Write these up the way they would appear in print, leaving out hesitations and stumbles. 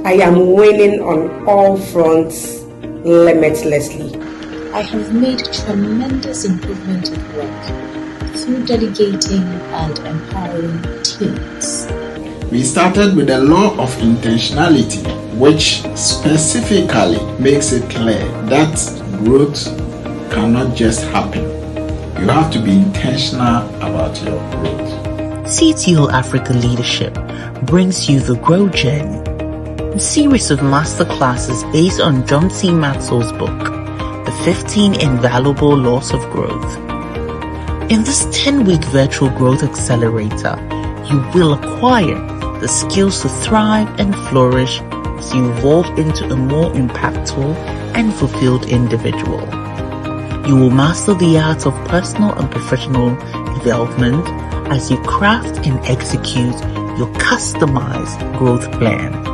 I am winning on all fronts limitlessly. I have made tremendous improvement at work through delegating and empowering teams. We started with the law of intentionality, which specifically makes it clear that growth cannot just happen. You have to be intentional about your growth. CTO Africa Leadership brings you the Grow Journey, a series of masterclasses based on John C. Maxwell's book, The 15 Invaluable Laws of Growth. In this 10-week virtual growth accelerator, you will acquire the skills to thrive and flourish as you evolve into a more impactful and fulfilled individual. You will master the art of personal and professional development as you craft and execute your customized growth plan.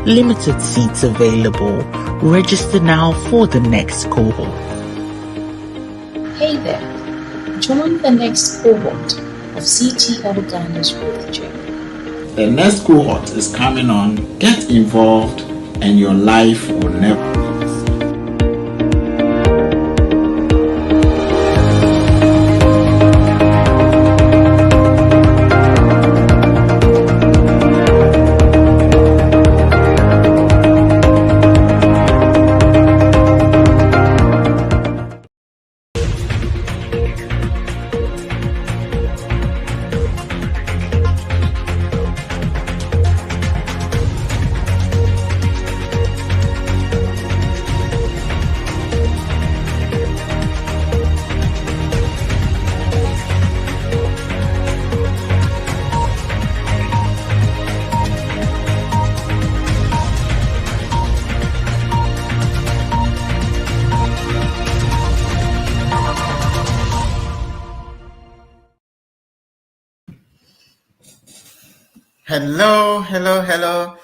Limited seats available. Register now for the next cohort. Hey there, join the next cohort of CTO Ghana's growth journey. The next cohort is coming on. Get involved and your life will never be the same. Hello.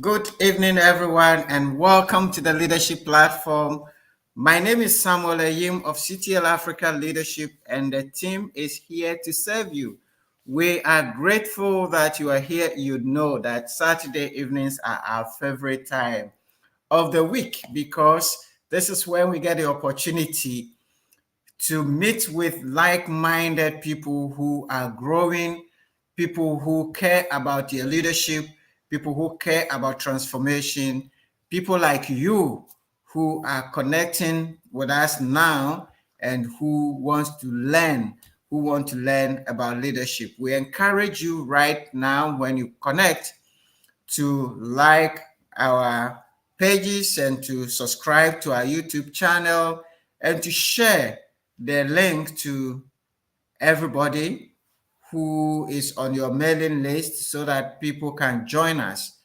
Good evening, everyone, and welcome to the Leadership Platform. My name is Samuel Ayim of CTL Africa Leadership, and the team is here to serve you. We are grateful that you are here. You know that Saturday evenings are our favorite time of the week because this is when we get the opportunity to meet with like-minded people who are growing, people who care about their leadership, people who care about transformation, people like you who are connecting with us now and who want to learn about leadership. We encourage you right now when you connect to like our pages and to subscribe to our YouTube channel and to share the link to everybody who is on your mailing list so that people can join us.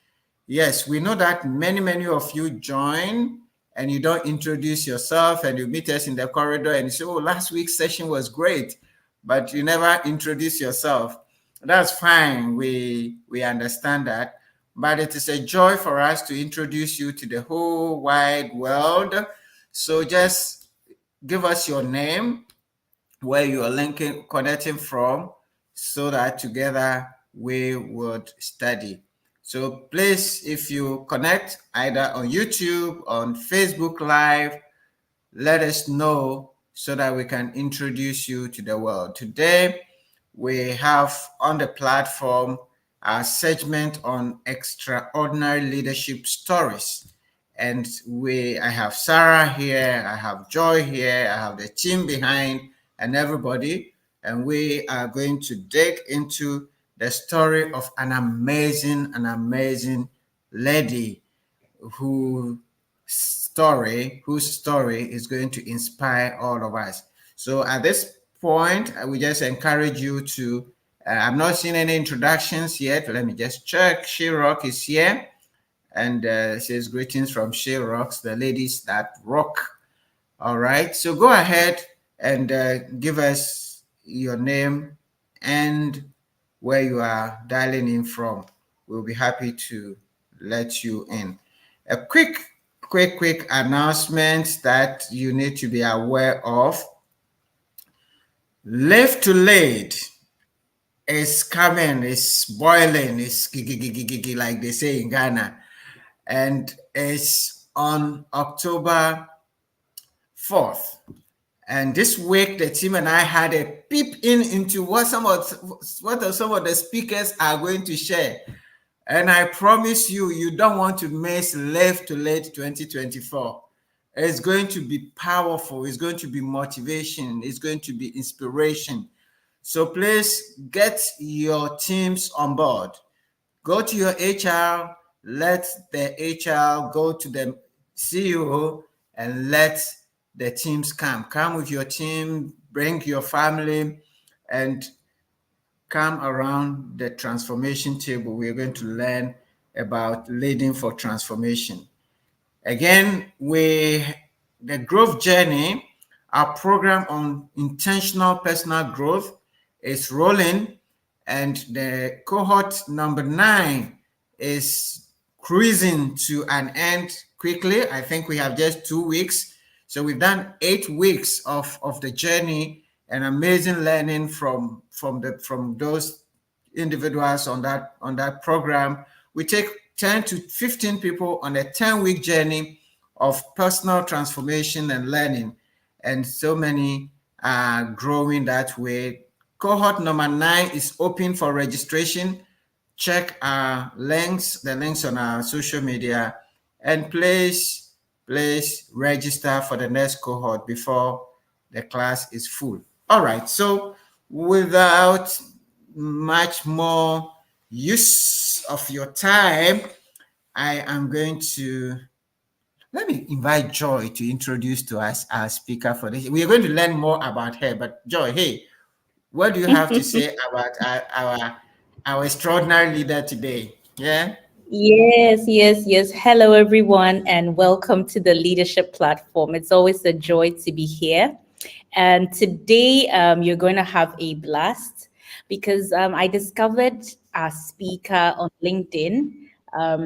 Yes, we know that many of you join and you don't introduce yourself and you meet us in the corridor and you say, oh, last week's session was great, but you never introduce yourself. That's fine. We understand that. But it is a joy for us to introduce you to the whole wide world. So just give us your name, where you are connecting from, so that together we would study. So please, if you connect either on YouTube, on Facebook Live, let us know so that we can introduce you to the world. Today, we have on the platform a segment on extraordinary leadership stories. And I have Sarah here, I have Joy here, I have the team behind and everybody. And we are going to dig into the story of an amazing lady whose story is going to inspire all of us. So at this point, I will just encourage you to, I'm not seeing any introductions yet. Let me just check. She-Rock is here and says greetings from She-Rocks, the ladies that rock. All right, so go ahead and give us your name and where you are dialing in from. We'll be happy to let you in. A quick announcement that you need to be aware of. Live to Lead is coming, it's boiling, it's like they say in Ghana. and it's on October 4th. And this week, the team and I had a peep into what some of the speakers are going to share. And I promise you, you don't want to miss Live to Late 2024. It's going to be powerful. It's going to be motivation. It's going to be inspiration. So please get your teams on board. Go to your HR, let the HR go to the CEO and let the teams come. Come with your team, bring your family, and come around the transformation table. We're going to learn about leading for transformation. Again, the growth journey, our program on intentional personal growth is rolling, and the cohort number 9 is cruising to an end quickly. I think we have just 2 weeks. So we've done 8 weeks of the journey, and amazing learning from those individuals on that program. We take 10 to 15 people on a 10-week journey of personal transformation and learning, and so many are growing that way. Cohort number 9 is open for registration. Check our links, the links on our social media, and please register for the next cohort before the class is full. All right, so without much more use of your time, I am going to let me invite Joy to introduce to us our speaker for this. We are going to learn more about her, but Joy, hey, what do you have to say about our extraordinary leader today? Yeah. Yes. Hello, everyone, and welcome to the Leadership Platform. It's always a joy to be here. And today, you're going to have a blast because I discovered our speaker on LinkedIn. I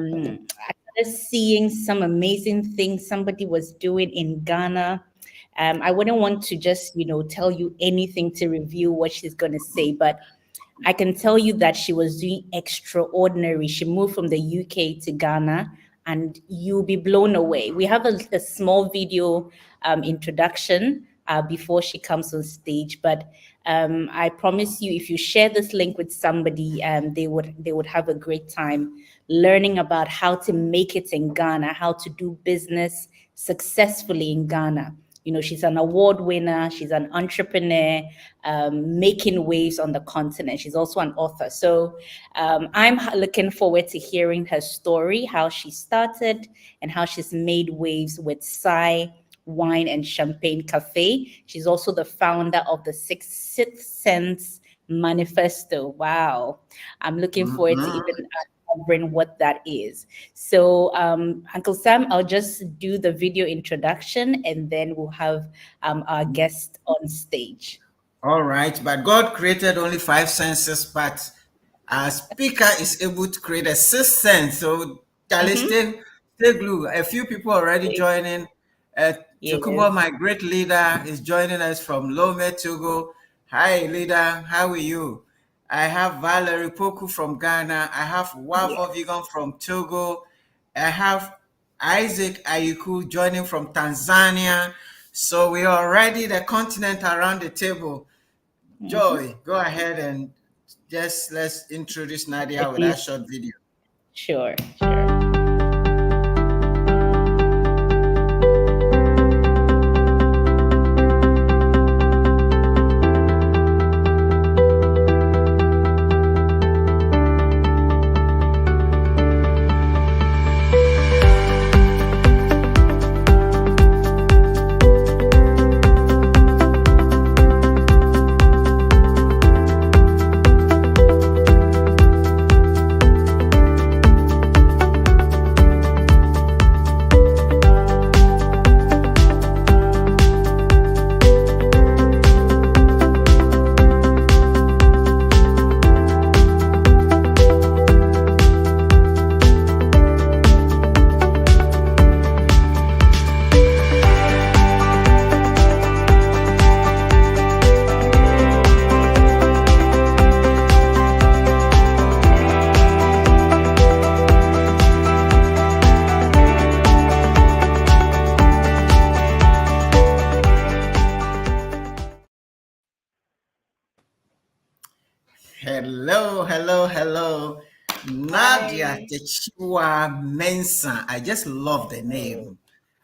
started seeing some amazing things somebody was doing in Ghana. I wouldn't want to just, tell you anything to review what she's going to say, but I can tell you that she was doing extraordinary. She moved from the UK to Ghana, and you'll be blown away. We have a small video introduction before she comes on stage, but I promise you, if you share this link with somebody, they would have a great time learning about how to make it in Ghana, how to do business successfully in Ghana. She's an award winner. She's an entrepreneur, making waves on the continent. She's also an author. So I'm looking forward to hearing her story, how she started and how she's made waves with Psy Wine and Champagne Cafe. She's also the founder of the Sixth Sense Manifesto. Wow. I'm looking forward to even covering what that is. So Uncle Sam, I'll just do the video introduction and then we'll have our guest on stage. All right, but God created only 5 senses, but our speaker is able to create a 6th sense. So stay glue. A few people already joining. Tokumbo, my great leader, is joining us from Lome, Togo. Hi, leader. How are you? I have Valerie Poku from Ghana. I have Wavo Vigon from Togo. I have Isaac Ayuku joining from Tanzania. So we are already the continent around the table. Joy, go ahead and let's introduce Nadia with that short video. Sure. Hello, hello, hello. Nadia Hi. Takyiwaa-Mensah. I just love the Oh, name.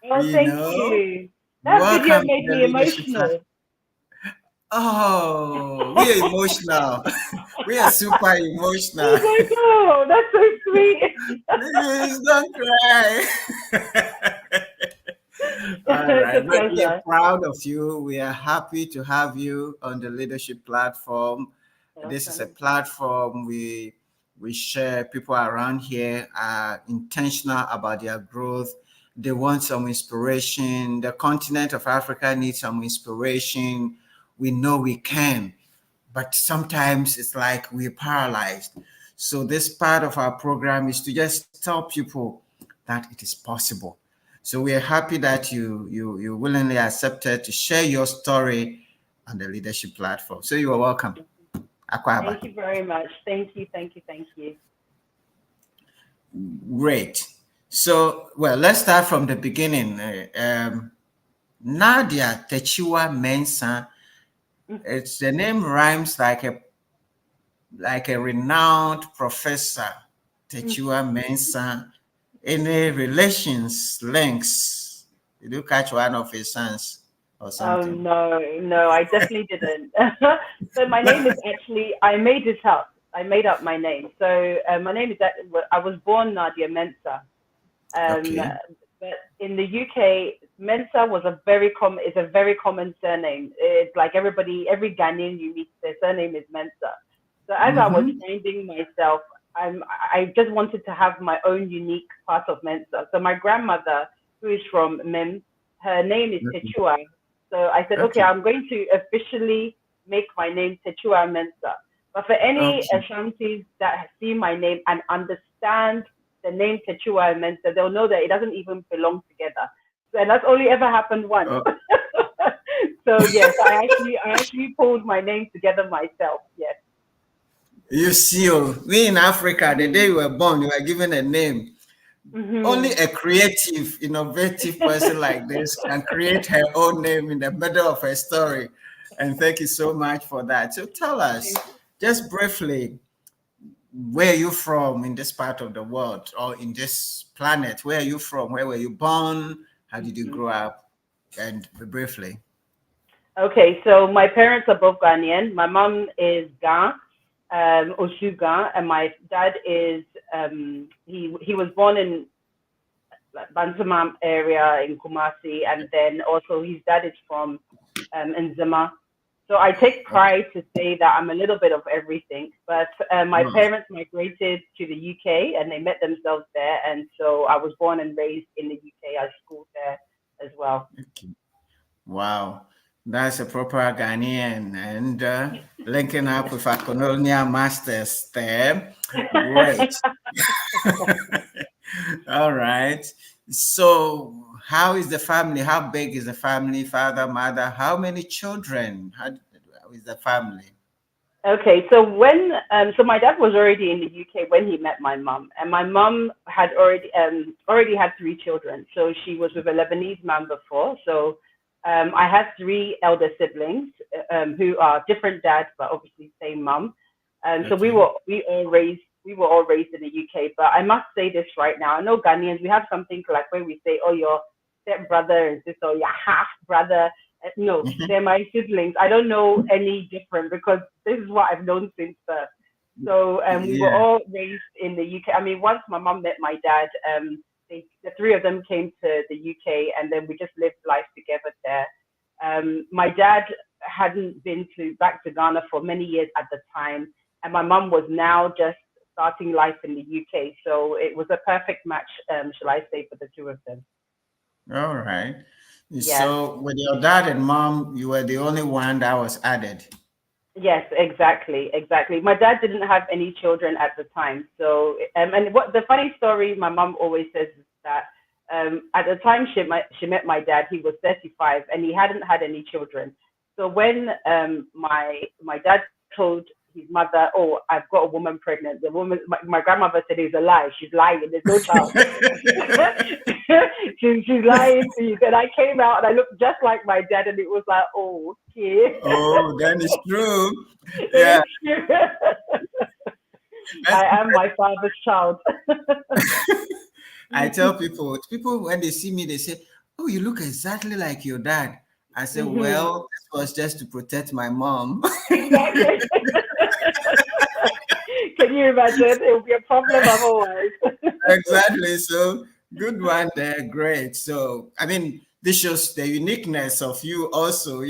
oh, You thank know, you. That video welcome to made the me leadership class. emotional. Oh, we are emotional. We are super emotional. Oh my God, that's so sweet. Please don't cry. All It's a right, but we are pleasure. proud of you. We are happy to have you on the leadership platform. This is a Awesome. platform we share. People around here are intentional about their growth. They want some inspiration. The continent of Africa needs some inspiration. We know we can, but sometimes it's like we're paralyzed. So this part of our program is to just tell people that it is possible. So we are happy that you willingly accepted to share your story on the leadership platform. So you are welcome. Akwaba. Thank you very much. Thank you, thank you, thank you. Great. So, well, let's start from the beginning. Nadia Takyiwaa-Mensah, it's the name rhymes like a renowned professor, Takyiwaa-Mensah. Any relations, links? Did you catch one of his sons or Oh something? no, no, I definitely didn't. So my name is actually, I made it up. I made up my name. So my name is, I was born Nadia Mensah. Um, Okay. but in the UK, Mensah was is a very common surname. It's like every Ghanaian you meet, their surname is Mensah. So as I was Mm-hmm. finding myself, I just wanted to have my own unique part of Mensah. So my grandmother, who is from Mem, her name is Okay. Techua. So I said, okay, Okay. I'm going to officially make my name Takyiwaa-Mensah. But for any Okay. Ashantis that see my name and understand the name Takyiwaa-Mensah, they'll know that it doesn't even belong together. So, and that's only ever happened once. Oh, So yes, I actually pulled my name together myself. Yes. you see, oh, we in Africa, the day you were born, you were given a name. Only Hmm. a creative, innovative person like this can create her own name in the middle of her story. And thank you so much for that. So tell us, Thank you. just briefly, where are you from in this part of the world or in this planet? Where are you from? Where were you born? How did you Mhm. grow up? And briefly. Okay, so my parents are both Ghanaian. My mom is Ga, Oshuga, and my dad is he was born in Bantamam area in Kumasi, and then also his dad is from Nzema. So I take Okay. pride to say that I'm a little bit of everything. But my Oh, parents migrated to the UK and they met themselves there, and so I was born and raised in the UK. I schooled there as well. okay. Wow. That's a proper Ghanaian and linking up with a colonial masters there. Great. All right. So, how is the family? How big is the family? Father, mother? How many children? How is the family? Okay, so so my dad was already in the UK when he met my mum, and my mum had already had three children. So she was with a Lebanese man before. So I have three elder siblings who are different dads, but obviously same mum. So Okay. we were all raised in the UK. But I must say this right now. I know Ghanaians, we have something like when we say, "Oh, your step brother and sister, or your half brother." No, they're my siblings. I don't know any different because this is what I've known since birth. So we were Yeah. all raised in the UK. I mean, once my mom met my dad, the three of them came to the UK, and then we just lived life together there. My dad hadn't been to back to Ghana for many years at the time, and my mom was now just starting life in the UK. So it was a perfect match, shall I say, for the two of them. All right. Yeah. So, with your dad and mom, you were the only one that was added. Yes, exactly, exactly. My dad didn't have any children at the time, so and what the funny story my mom always says is that at the time she met my dad, he was 35 and he hadn't had any children. So when my dad told his mother, "Oh, I've got a woman pregnant," the woman, my grandmother said, "It's a lie. She's lying. There's no child." She's lying to you. Then I came out and I looked just like my dad, and it was like, oh, okay. Oh, then it's true. It Yeah. is true. I am my father's child. I tell people when they see me, they say, "Oh, you look exactly like your dad." I say, Mm-hmm. "Well, this was just to protect my mom." Exactly. Can you imagine? It would be a problem otherwise. Exactly. So good one there. Great. So I mean, this shows the uniqueness of you also,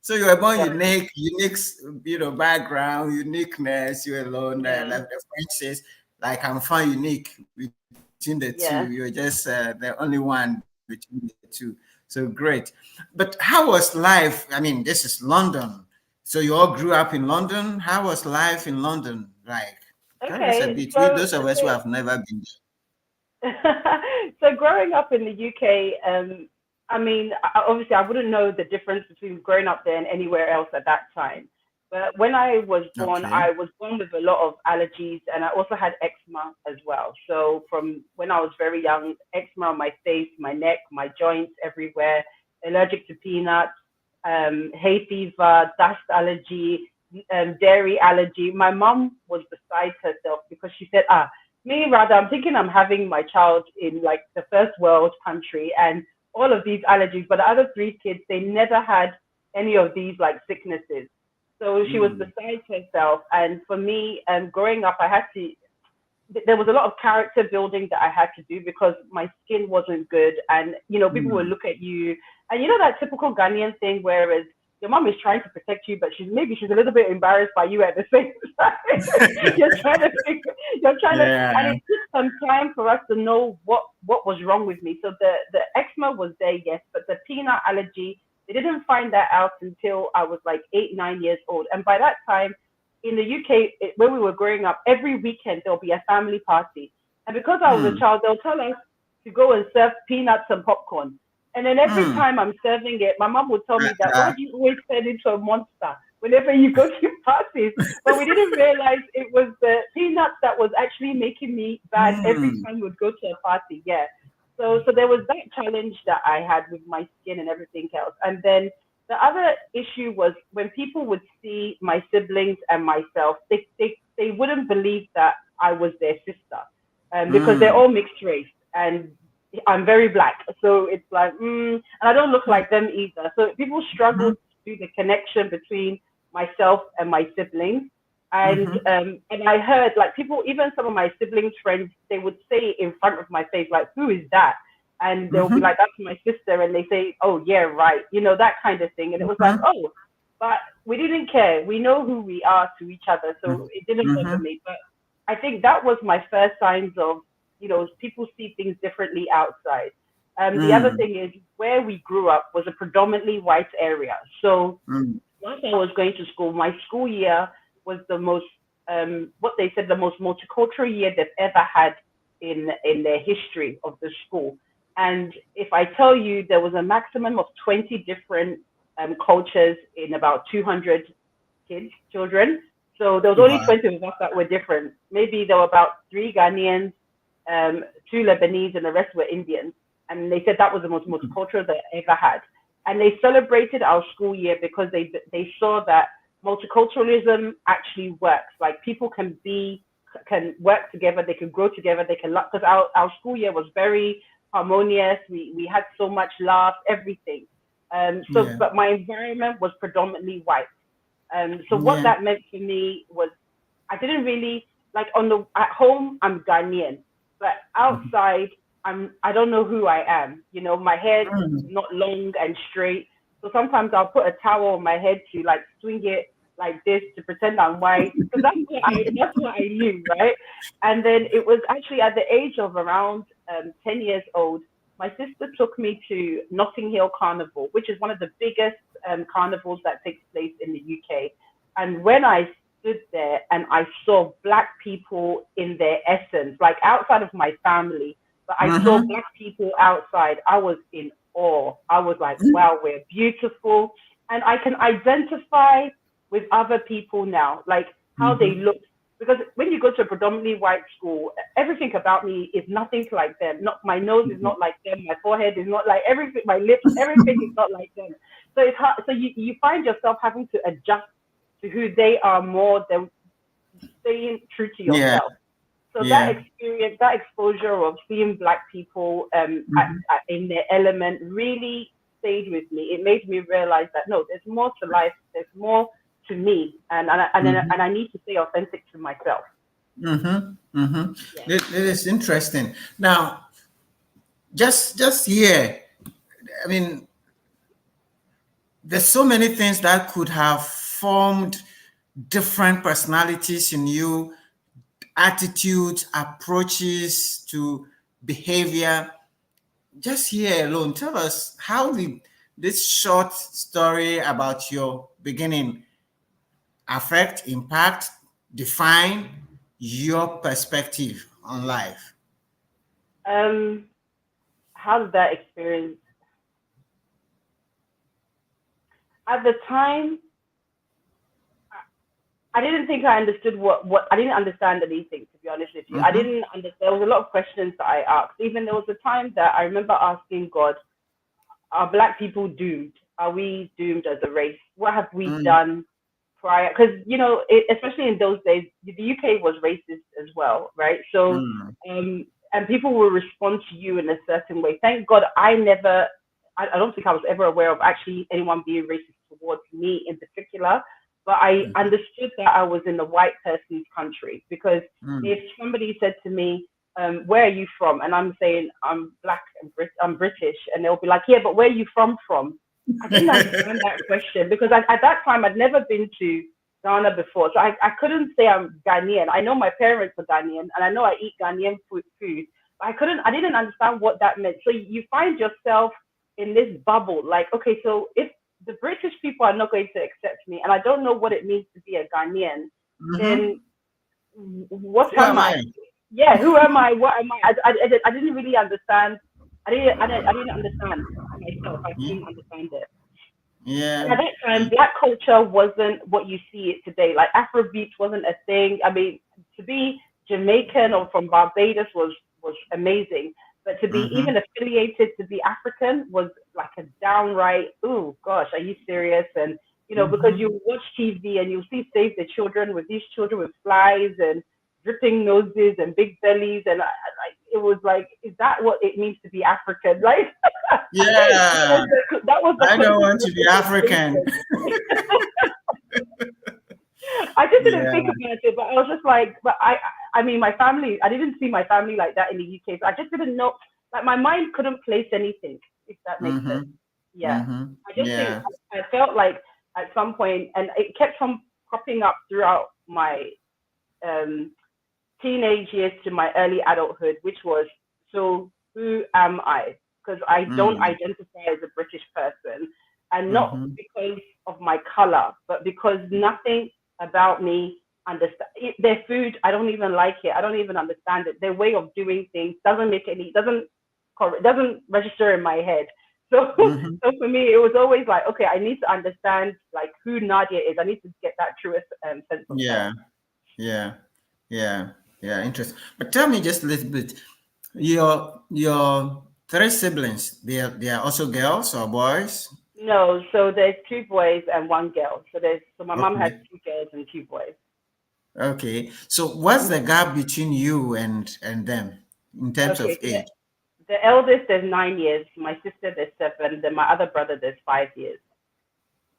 So you are born Yeah. unique, background, uniqueness, you alone. Yeah. Like the French says, like I'm fine unique between the two. You're Yeah. just the only one between the two. So great. But how was life? I mean, this is London. So you all grew up in London. How was life in London? Like, tell us a Okay. bit. So, Those of us who have never been so growing up in the UK, I mean, obviously, I wouldn't know the difference between growing up there and anywhere else at that time. But when I was there. born, Okay. I was born with a lot of allergies, and I also had eczema as well. So from when I was very young, eczema on my face, my neck, my joints, everywhere, allergic to peanuts, hay fever, dust allergy, dairy allergy. My mom was beside herself because she said, me rather, I'm thinking I'm having my child in like the first world country and all of these allergies, but the other three kids, they never had any of these like sicknesses. So she was Mm. beside herself. And for me, growing up, I had to, there was a lot of character building that I had to do because my skin wasn't good. And, people would Mm. look at you and that typical Ghanaian thing, whereas your mom is trying to protect you, but she's a little bit embarrassed by you at the same time. you're trying to figure, you're trying to, Yeah. and it took some time for us to know what was wrong with me. So the eczema was there, yes, but the peanut allergy, they didn't find that out until I was like 8, 9 years old. And by that time, in the UK, where we were growing up, every weekend there'll be a family party. And because I was a Mm. child, they'll tell us to go and serve peanuts and popcorn. And then every Mm. time I'm serving it, my mom would tell me that, why Uh, do you always turn into a monster whenever you go to parties? But we didn't realize it was the peanuts that was actually making me bad every mm. time we would go to a party. Yeah. So there was that challenge that I had with my skin and everything else. And then the other issue was when people would see my siblings and myself, they wouldn't believe that I was their sister, because they're Mm. all mixed race and I'm very black. So it's like, and I don't look like them either. So people struggle Mhm. to do the connection between myself and my siblings. Mhm. And I heard like people, even some of my siblings' friends, they would say in front of my face, like, who is that? And they'll be Mhm. like, that's my sister. And they say, oh, yeah, right. That kind of thing. And it was like, Mhm. oh, but we didn't care. We know who we are to each other. So it didn't bother Mhm. me. But I think that was my first signs of, people see things differently outside. The other Mm. thing is where we grew up was a predominantly white area. So Mm. once I was going to school, my school year was the most, what they said, the most multicultural year they've ever had in their history of the school. And if I tell you, there was a maximum of 20 different cultures in about 200 children. So there was only Wow. 20 of us that were different. Maybe there were about 3 Ghanaians, 2 Lebanese, and the rest were Indians. And they said that was the most multicultural they ever had. And they celebrated our school year because they saw that multiculturalism actually works. Like people can work together, they can grow together, they can, because our school year was very harmonious. We had so much love, everything. Yeah. But my environment was predominantly white. So what Yeah. that meant for me was I didn't really like at home I'm Ghanaian, but Mhm. outside I don't know who I am. My hair is Mm. not long and straight. So sometimes I'll put a towel on my head to like swing it like this to pretend I'm white because that's what I knew, right? And then it was actually at the age of around 10 years old, my sister took me to Notting Hill Carnival, which is one of the biggest carnivals that takes place in the UK. And when I stood there and I saw black people in their essence, like outside of my family, but I saw Mhm. black people outside, I was in awe. I was like, wow, we're beautiful. And I can identify with other people now, like how they Mhm. look. Because when you go to a predominantly white school, everything about me is nothing like them. Not my nose is Mhm. not like them. My forehead is not like everything. My lips, everything is not like them. So it's hard. So you find yourself having to adjust to who they are more than staying true to Yeah. yourself. So that Yeah. experience, that exposure of seeing Black people in their element really stayed with me. It made me realize that no, there's more to life. There's more to me, and I need to stay authentic to myself. Mm-hmm. Mm-hmm. Yeah. This is interesting. Now, just here, I mean, there's so many things that could have formed different personalities in you, attitudes, approaches to behavior. Just here alone, tell us, how did this short story about your beginning affect, impact, define your perspective on life? How did that experience? At the time, I didn't think I understood what I didn't understand anything, to be honest with you. I didn't understand. There was a lot of questions that I asked. Even there was a time that I remember asking God, are Black people doomed? Are we doomed as a race? What have we done prior? Because, you know, especially in those days, the UK was racist as well, right? So, and people will respond to you in a certain way. Thank God I don't think I was ever aware of actually anyone being racist towards me in particular. But I understood that I was in the white person's country, because if somebody said to me, where are you from? And I'm saying I'm Black and I'm British, and they'll be like, yeah, but where are you from? I didn't understand that question, because at that time I'd never been to Ghana before, so I couldn't say I'm Ghanaian. I know my parents are Ghanaian, and I know I eat Ghanaian food, but I didn't understand what that meant. So you find yourself in this bubble, like, okay, so if the British people are not going to accept me, and I don't know what it means to be a Ghanaian, then what Who am am I? I? Yeah, who am I? What am I? I didn't really understand. I didn't understand myself. I couldn't understand it. And at Yeah. that time, Black culture wasn't what you see it today. Like Afrobeat wasn't a thing. I mean, to be Jamaican or from Barbados was amazing, but to be even affiliated to be African was like a downright, oh gosh, are you serious? And you know, because you watch TV and you see Save the Children with these children with flies and dripping noses and big bellies, and it was like, is that what it means to be African? Like, Yeah. that was the I don't want to be African. I just didn't Yeah. think about it, but I was just like, but I mean, my family, I didn't see my family like that in the UK. So I just didn't know, like, my mind couldn't place anything, if that makes sense. Yeah. I just think, Yeah. I felt like at some point, and it kept on cropping up throughout my teenage years to my early adulthood, which was, so who am I? Because I don't identify as a British person, and not because of my color, but because nothing about me understand their food. I don't even like it. I don't even understand it. Their way of doing things doesn't register in my head. So, so for me, it was always like, okay, I need to understand like who Nadia is. I need to get that truest sense of Yeah. self. Yeah. Yeah. Yeah. Interesting. But tell me just a little bit. Your three siblings, they are also girls or boys? No, so there's two boys and one girl. So my mom has Okay. two girls and two boys. Okay. So what's the gap between you and them in terms of Okay, so age? the eldest there's 9 years, my sister there's 7, then my other brother there's 5 years.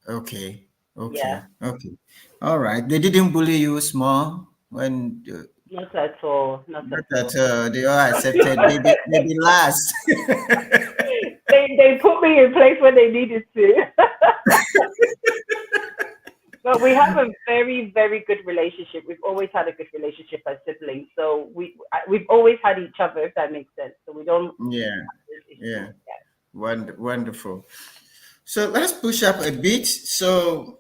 Okay. Yeah, Okay. Okay. All right. They didn't bully you small when not at all, not at that all. they all accepted baby last. They put me in place when they needed to. But we have a very, very good relationship. We've always had a good relationship as siblings. So we've always had each other, if that makes sense. So we don't Yeah. have this issue. Yeah. Wonderful. So let's push up a bit. So,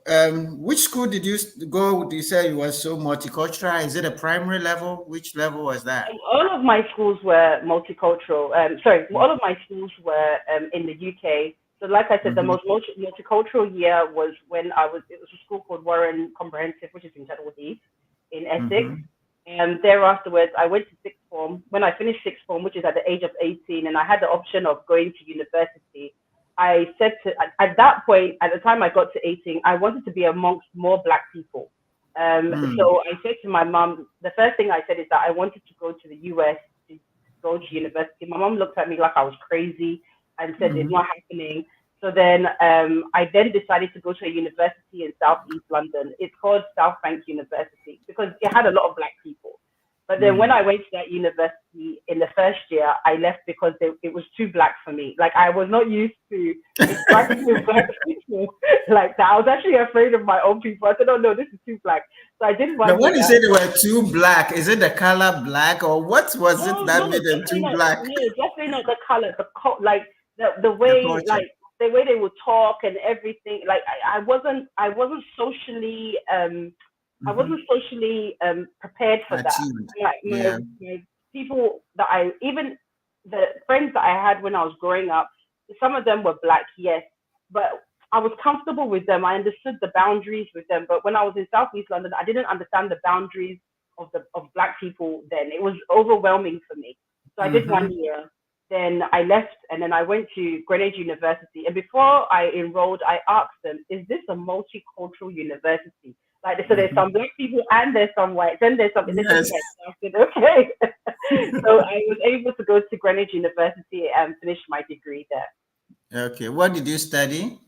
which school did you go? You say you were so multicultural. Is it a primary level? Which level was that? All of my schools were multicultural. All of my schools were in the UK. So, like I said, the most multicultural year was when it was a school called Warren Comprehensive, which is in Chadwell in Essex. And thereafterwards, I went to sixth form. When I finished sixth form, which is at the age of 18, and I had the option of going to university, I said at that point, at the time I got to 18, I wanted to be amongst more Black people. So I said to my mom, the first thing I said is that I wanted to go to the US to go to university. My mom looked at me like I was crazy and said it's not happening. So then I then decided to go to a university in Southeast London. It's called South Bank University because it had a lot of Black people. But then when I went to that university in the first year, I left because it was too Black for me. Like I was not used to interacting with Black people like that. I was actually afraid of my own people. I said, oh no, this is too Black. So I didn't want. But when you say they were too Black, is it the color black or what was it that made them too Black? No, definitely not the color, like the way, like the way they would talk and everything. Like I wasn't socially I wasn't socially prepared for that. Like my people that even the friends that I had when I was growing up, some of them were Black, yes, but I was comfortable with them. I understood the boundaries with them. But when I was in Southeast London, I didn't understand the boundaries of Black people then. It was overwhelming for me. So I did 1 year. Then I left and then I went to Greenwich University. And before I enrolled, I asked them, is this a multicultural university? Like, so there's some Black people and there's some whites and there's some. Yes. I said, okay. So I was able to go to Greenwich University and finish my degree there. Okay. What did you study?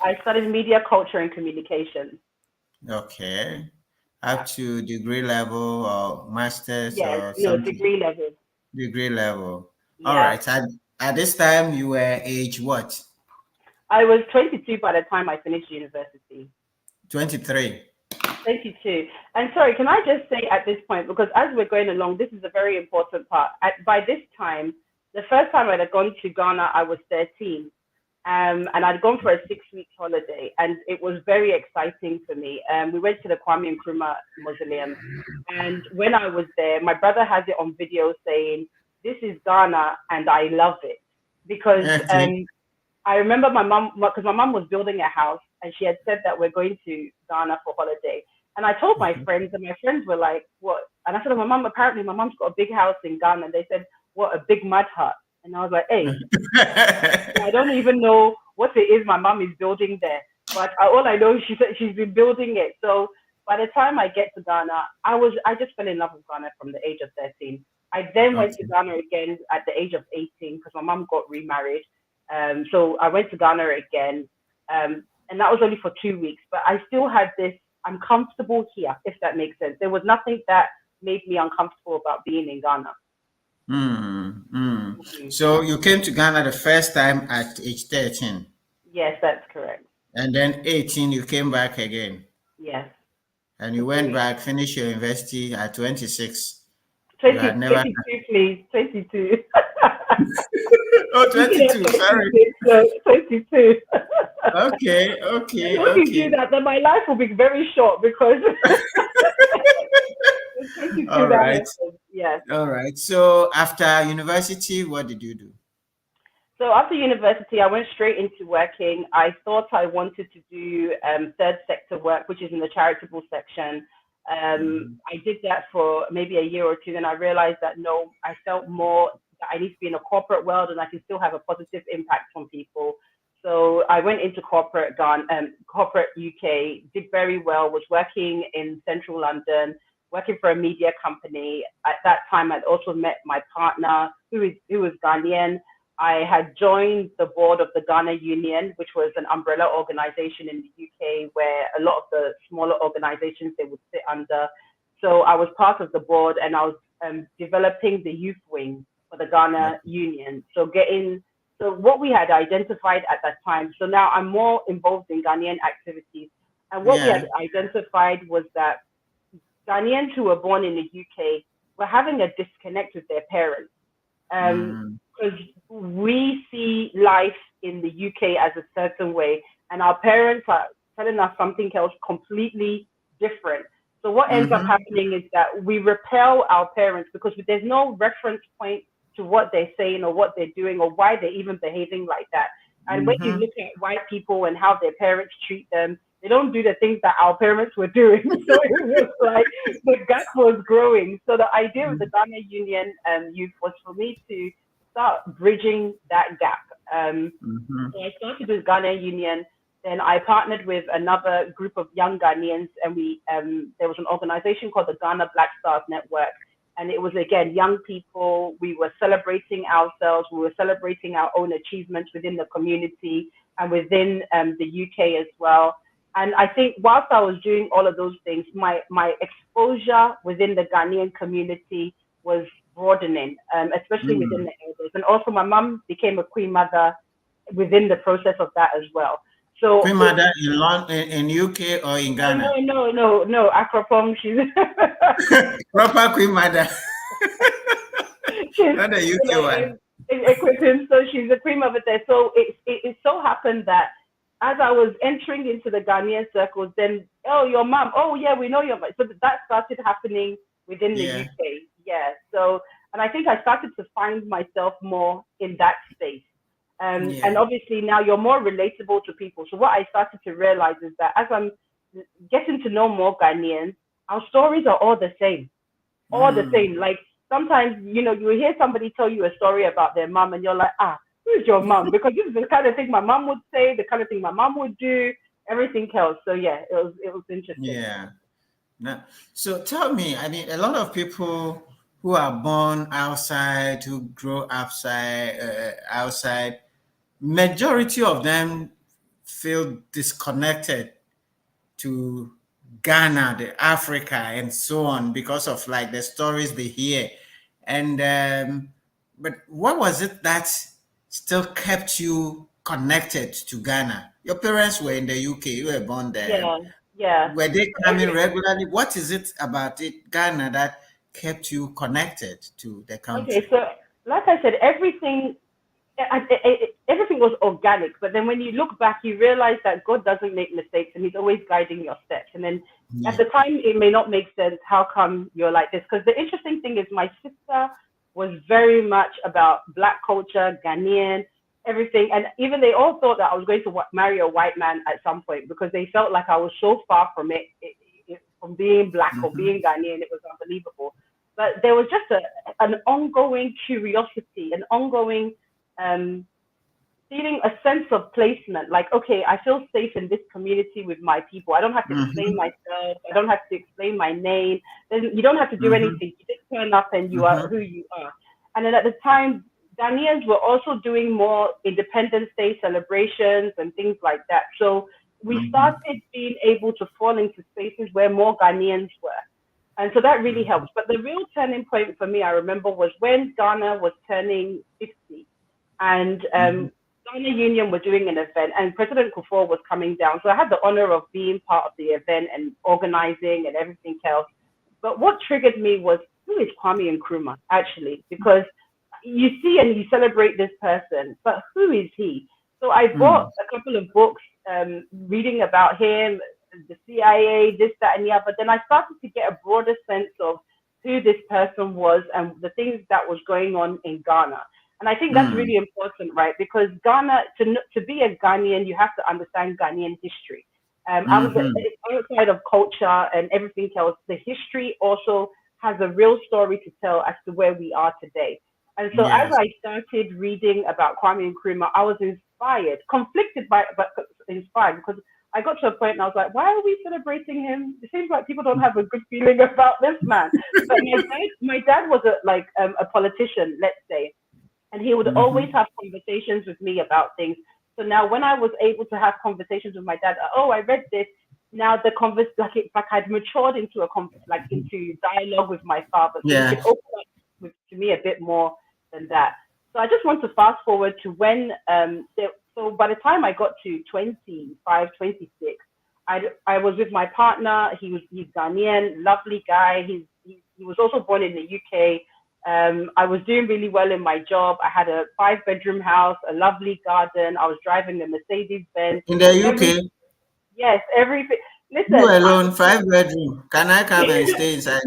I studied media, culture, and communication. Okay. Up to degree level or master's or something? No, degree level. Degree level. Yeah. All right. At this time, you were age what? I was 22 by the time I finished university. 23. 22. And sorry, can I just say at this point, because as we're going along, this is a very important part. By this time, the first time I'd gone to Ghana, I was 13. And I'd gone for a 6-week holiday, and it was very exciting for me. We went to the Kwame Nkrumah Mausoleum, and when I was there, my brother has it on video saying, "This is Ghana, and I love it," because I remember my mom, because my mom was building a house, and she had said that we're going to Ghana for holiday. And I told my friends, and my friends were like, "What?" And I said, "My mom, apparently my mom's got a big house in Ghana." And they said, "What, a big mud hut?" And I was like, "Hey, I don't even know what it is my mom is building there. But all I know is she said she's been building it." So by the time I get to Ghana, I just fell in love with Ghana from the age of 13. I then went to Ghana again at the age of 18 because my mom got remarried. So I went to Ghana again. And that was only for 2 weeks. But I still had this, I'm comfortable here, if that makes sense. There was nothing that made me uncomfortable about being in Ghana. So you came to Ghana the first time at age 13? Yes, that's correct. And then 18, you came back again? Yes. And you went back, finished your university at 26? 22, please. 22. Oh, 22, sorry. 22. Okay. If you do that, then my life will be very short because... All right. Yes. All right. So after university, what did you do? So after university, I went straight into working. I thought I wanted to do third sector work, which is in the charitable section. I did that for maybe a year or two. Then I realized that no, I felt more that I need to be in a corporate world and I can still have a positive impact on people. So I went into corporate UK, did very well, was working in central London, working for a media company. At that time, I'd also met my partner, who was Ghanaian. I had joined the board of the Ghana Union, which was an umbrella organization in the UK where a lot of the smaller organizations they would sit under. So I was part of the board and I was developing the youth wing for the Ghana Union. So what we had identified at that time. So now I'm more involved in Ghanaian activities. And what we had identified was that Ghanaians who were born in the UK were having a disconnect with their parents. Because we see life in the UK as a certain way, and our parents are telling us something else completely different. So what ends up happening is that we repel our parents because there's no reference point to what they're saying or what they're doing or why they're even behaving like that. And when you look at white people and how their parents treat them, they don't do the things that our parents were doing. So it was like the gap was growing. So the idea of the Ghana Union Youth was for me to start bridging that gap. So I started with Ghana Union. then I partnered with another group of young Ghanaians, and we there was an organization called the Ghana Black Stars Network. And it was, again, young people. We were celebrating ourselves. We were celebrating our own achievements within the community and within the UK as well. And I think whilst I was doing all of those things, my exposure within the Ghanaian community was broadening, especially within the elders. And also my mum became a queen mother within the process of that as well. So Queen mother in UK or in Ghana? No, Akropong. She's proper queen mother. Not the UK one. In so she's a queen mother there. So it so happened that as I was entering into the Ghanaian circles, then, oh, your mom, oh yeah, we know your mom. So that started happening within the UK. Yeah. So, and I think I started to find myself more in that space. And obviously now you're more relatable to people. So what I started to realize is that as I'm getting to know more Ghanaians, our stories are all the same. All the same. Like sometimes, you hear somebody tell you a story about their mom and you're like, who's your mom? Because this is the kind of thing my mom would say, the kind of thing my mom would do, everything else. So yeah, it was interesting. Yeah. Now, so tell me, I mean, a lot of people who are born outside, who grow outside, majority of them feel disconnected to Ghana, the Africa, and so on because of like the stories they hear. And but what was it that still kept you connected to Ghana? Your parents were in the UK, you were born there. Yeah. Were they coming regularly? What is it about Ghana that kept you connected to the country? Okay, so like I said, everything was organic, but then when you look back, you realize that God doesn't make mistakes and he's always guiding your steps. And then at the time, it may not make sense. How come you're like this? Because the interesting thing is my sister was very much about Black culture, Ghanaian, everything. And even they all thought that I was going to marry a white man at some point because they felt like I was so far from it from being Black or being Ghanaian. It was unbelievable. But there was just an ongoing curiosity, an ongoing feeling, a sense of placement. Like, okay, I feel safe in this community with my people. I don't have to explain myself. I don't have to explain my name. You don't have to do anything. You just turn up and you are who you are. And then at the time, Ghanaians were also doing more Independence Day celebrations and things like that. So we started being able to fall into spaces where more Ghanaians were. And so that really helps. But the real turning point for me, I remember, was when Ghana was turning 50 and Ghana Union were doing an event and President Kufuor was coming down. So I had the honor of being part of the event and organizing and everything else. But what triggered me was, who is Kwame Nkrumah, actually? Because you see and you celebrate this person, but who is he? So I bought a couple of books reading about him, the CIA, this, that, and the other. Then I started to get a broader sense of who this person was and the things that was going on in Ghana. And I think that's really important, right? Because Ghana, to be a Ghanaian, you have to understand Ghanaian history. Outside of culture and everything else, the history also has a real story to tell as to where we are today. And so as I started reading about Kwame Nkrumah, I was inspired, conflicted but inspired, because I got to a point and I was like, why are we celebrating him? It seems like people don't have a good feeling about this man. But my dad was a politician, let's say, and he would always have conversations with me about things. So now when I was able to have conversations with my dad, I read this. Now the I'd matured into into dialogue with my father. So he could open up to me a bit more than that. So I just want to fast forward to when so by the time I got to 25, 26, I was with my partner. He's Ghanaian, lovely guy. He was also born in the UK. I was doing really well in my job. I had a 5-bedroom house, a lovely garden. I was driving a Mercedes-Benz. In the UK? Yes, everything. Listen, you alone, 5-bedroom. Can I come and stay inside?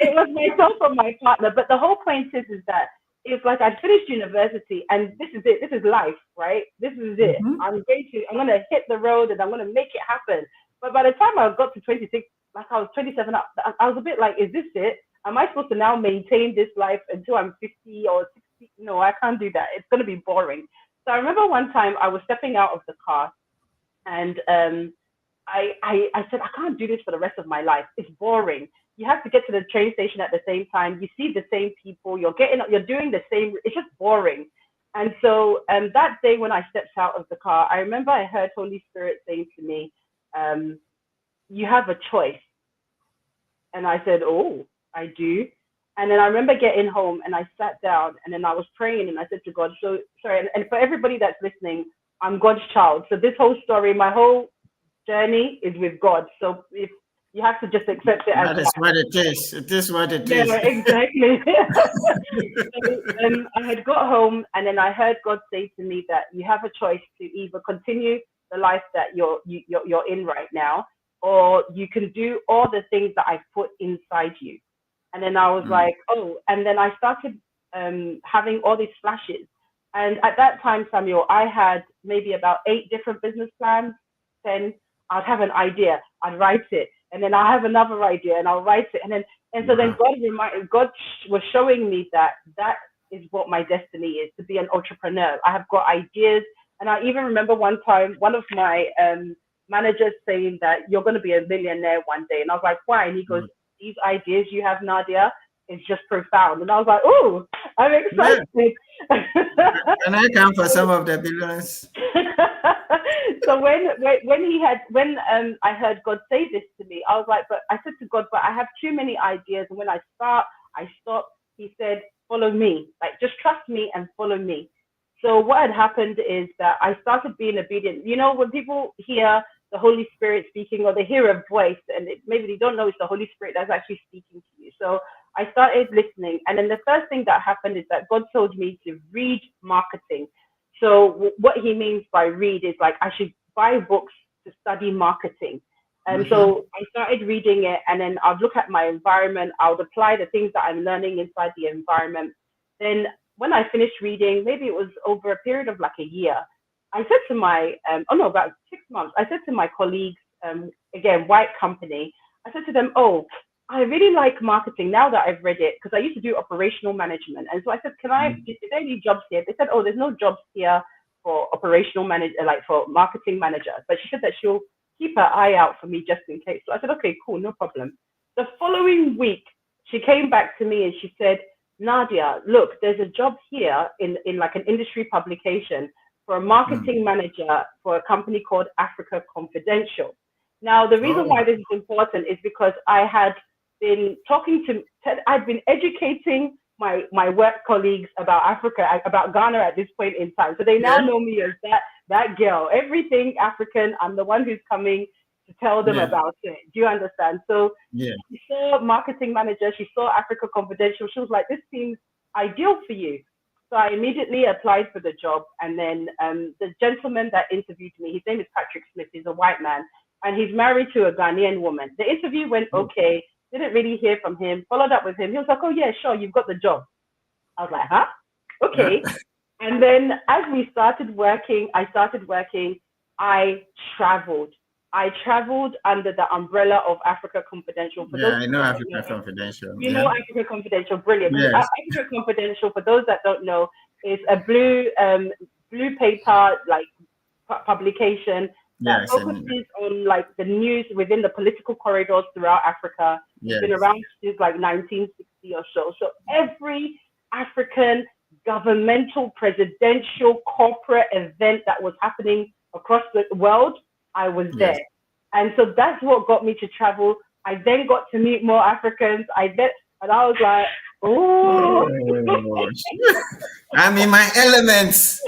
It was myself and my partner. But the whole point is that it's like I'd finished university and this is it. This is life, right? This is it. I'm going to hit the road and I'm going to make it happen. But by the time I got to 26, like I was 27, I was a bit like, is this it? Am I supposed to now maintain this life until I'm 50 or 60? No, I can't do that. It's going to be boring. So I remember one time I was stepping out of the car And I said, I can't do this for the rest of my life. It's boring. You have to get to the train station at the same time. You see the same people. You're doing the same. It's just boring. And so that day when I stepped out of the car, I remember I heard Holy Spirit saying to me, you have a choice. And I said, oh, I do. And then I remember getting home and I sat down and then I was praying and I said to God, so sorry. And for everybody that's listening, I'm God's child. So this whole story, my whole journey is with God. So if you have to just accept it as that is what it is. It is what it yeah, is. exactly. So, I had got home and then I heard God say to me that you have a choice to either continue the life that you're in right now, or you can do all the things that I've put inside you. And then I was like, oh, and then I started having all these flashes. And at that time, Samuel, I had maybe about 8 different business plans. 10, I'd have an idea, I'd write it, and then I'll have another idea and I'll write it. And so then God was showing me that is what my destiny is, to be an entrepreneur. I have got ideas. And I even remember one time, one of my managers saying that you're going to be a millionaire one day. And I was like, why? And he goes, these ideas you have, Nadia, is just profound. And I was like, oh, I'm excited. Yeah. Can I come for some of the billions? So when I heard God say this to me, I was like, but I said to God, but I have too many ideas. And when I start, I stop. He said, follow me, like just trust me and follow me. So what had happened is that I started being obedient. You know, when people hear the Holy Spirit speaking, or they hear a voice and maybe they don't know it's the Holy Spirit that's actually speaking to you. So I started listening. And then the first thing that happened is that God told me to read marketing. So what he means by read is like I should buy books to study marketing. And so I started reading it, and then I'd look at my environment. I would apply the things that I'm learning inside the environment. Then when I finished reading, maybe it was over a period of like a year, I said to my, about 6 months, I said to my colleagues, again, white company, I said to them, oh, I really like marketing now that I've read it, because I used to do operational management. And so I said, is there any jobs here? They said, oh, there's no jobs here for operational manager, like for marketing manager. But she said that she'll keep her eye out for me just in case. So I said, okay, cool, no problem. The following week, she came back to me and she said, Nadia, look, there's a job here in like an industry publication for a marketing manager for a company called Africa Confidential. Now, the reason why this is important is because I had been I'd been educating my work colleagues about Africa, about Ghana at this point in time. So they now know me as that girl. Everything African, I'm the one who's coming to tell them about it. Do you understand? So she saw marketing manager, she saw Africa Confidential. She was like, this seems ideal for you. So I immediately applied for the job. And then the gentleman that interviewed me, his name is Patrick Smith, he's a white man, and he's married to a Ghanaian woman. The interview went okay. Didn't really hear from him. Followed up with him. He was like, oh, yeah, sure, you've got the job. I was like, huh? Okay. And then as I started working, I traveled. I traveled under the umbrella of Africa Confidential. I know Africa Confidential. You know Africa Confidential, brilliant. Yes. Africa Confidential, for those that don't know, is a blue paper like publication that focuses on like the news within the political corridors throughout Africa. It's been around since like 1960 or so. So every African governmental, presidential, corporate event that was happening across the world, I was there. And so that's what got me to travel. I then got to meet more Africans. And I was like, oh. I'm in my elements.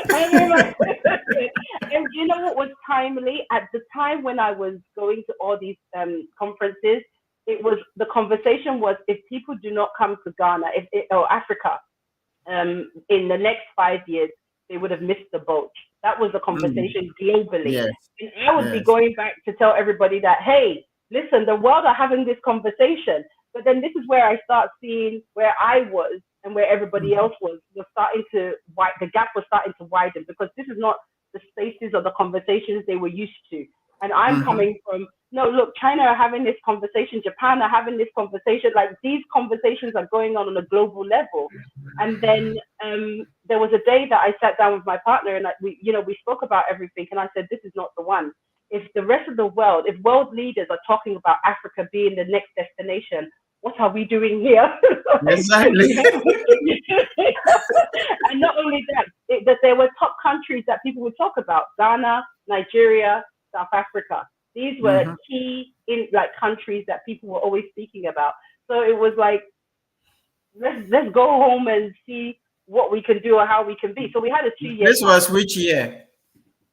And you know what was timely? At the time when I was going to all these conferences, the conversation was, if people do not come to Ghana or Africa in the next 5 years, they would have missed the boat. That was the conversation globally. Yes. And I would be going back to tell everybody that, hey, listen, the world are having this conversation. But then this is where I start seeing where I was and where everybody else was starting to the gap was starting to widen, because this is not the spaces or the conversations they were used to. And I'm coming from, no, look, China are having this conversation, Japan are having this conversation, like these conversations are going on a global level. And then there was a day that I sat down with my partner and we spoke about everything. And I said, this is not the one. if the rest of the world, if world leaders are talking about Africa being the next destination, what are we doing here? Exactly. And not only that, that there were top countries that people would talk about: Ghana, Nigeria, South Africa. These were key countries that people were always speaking about. So it was like, let's go home and see what we can do or how we can be. So we had a 2-year. This was which year?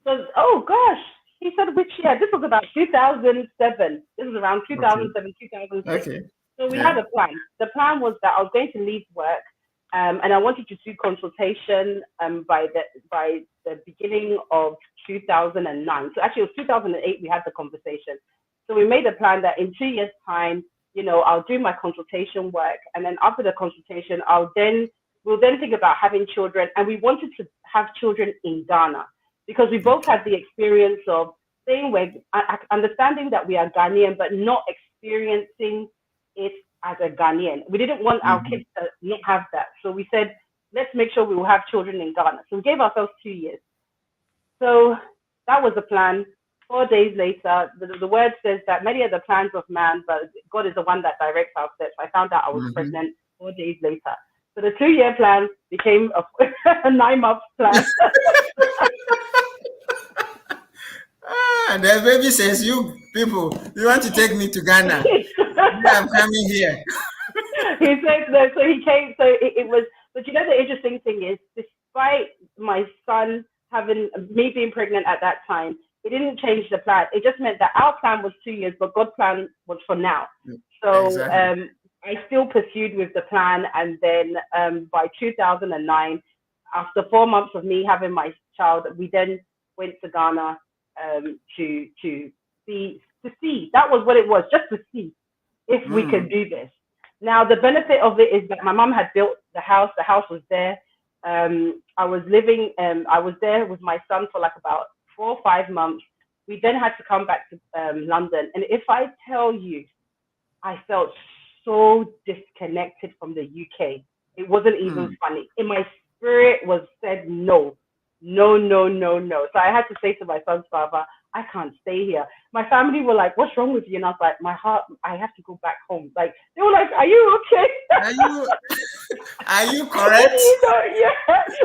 So, oh gosh, he said which year? This was about 2007. This was around 2007, 2006. Okay. So we had a plan. The plan was that I was going to leave work, and I wanted to do consultation by the beginning of 2009. So actually, it was 2008 we had the conversation. So we made a plan that in 2 years' time, I'll do my consultation work, and then after the consultation, we'll then think about having children, and we wanted to have children in Ghana because we both had the experience of staying where, understanding that we are Ghanaian, but not experiencing it as a Ghanaian. We didn't want our kids to not have that. So we said, let's make sure we will have children in Ghana. So we gave ourselves 2 years. So that was the plan. 4 days later, the word says that many are the plans of man, but God is the one that directs our steps. I found out I was pregnant 4 days later. So the 2-year plan became a 9-month plan. And the baby says, you people, you want to take me to Ghana? I'm coming here. He said that, so he came, so it was, but the interesting thing is, despite my son me being pregnant at that time, it didn't change the plan. It just meant that our plan was 2 years, but God's plan was for now. So exactly. I still pursued with the plan, and then by 2009, after 4 months of me having my child, we then went to Ghana to see. That was what it was, just to see if we could do this. Now, the benefit of it is that my mom had built the house. The house was there. I was there with my son for like about 4 or 5 months. We then had to come back to London. And if I tell you, I felt so disconnected from the UK. It wasn't even funny. In my spirit was said, no. So I had to say to my son's father, I can't stay here. My family were like, what's wrong with you? And I was like, my heart, I have to go back home. Like, they were like, are you okay? Are you correct?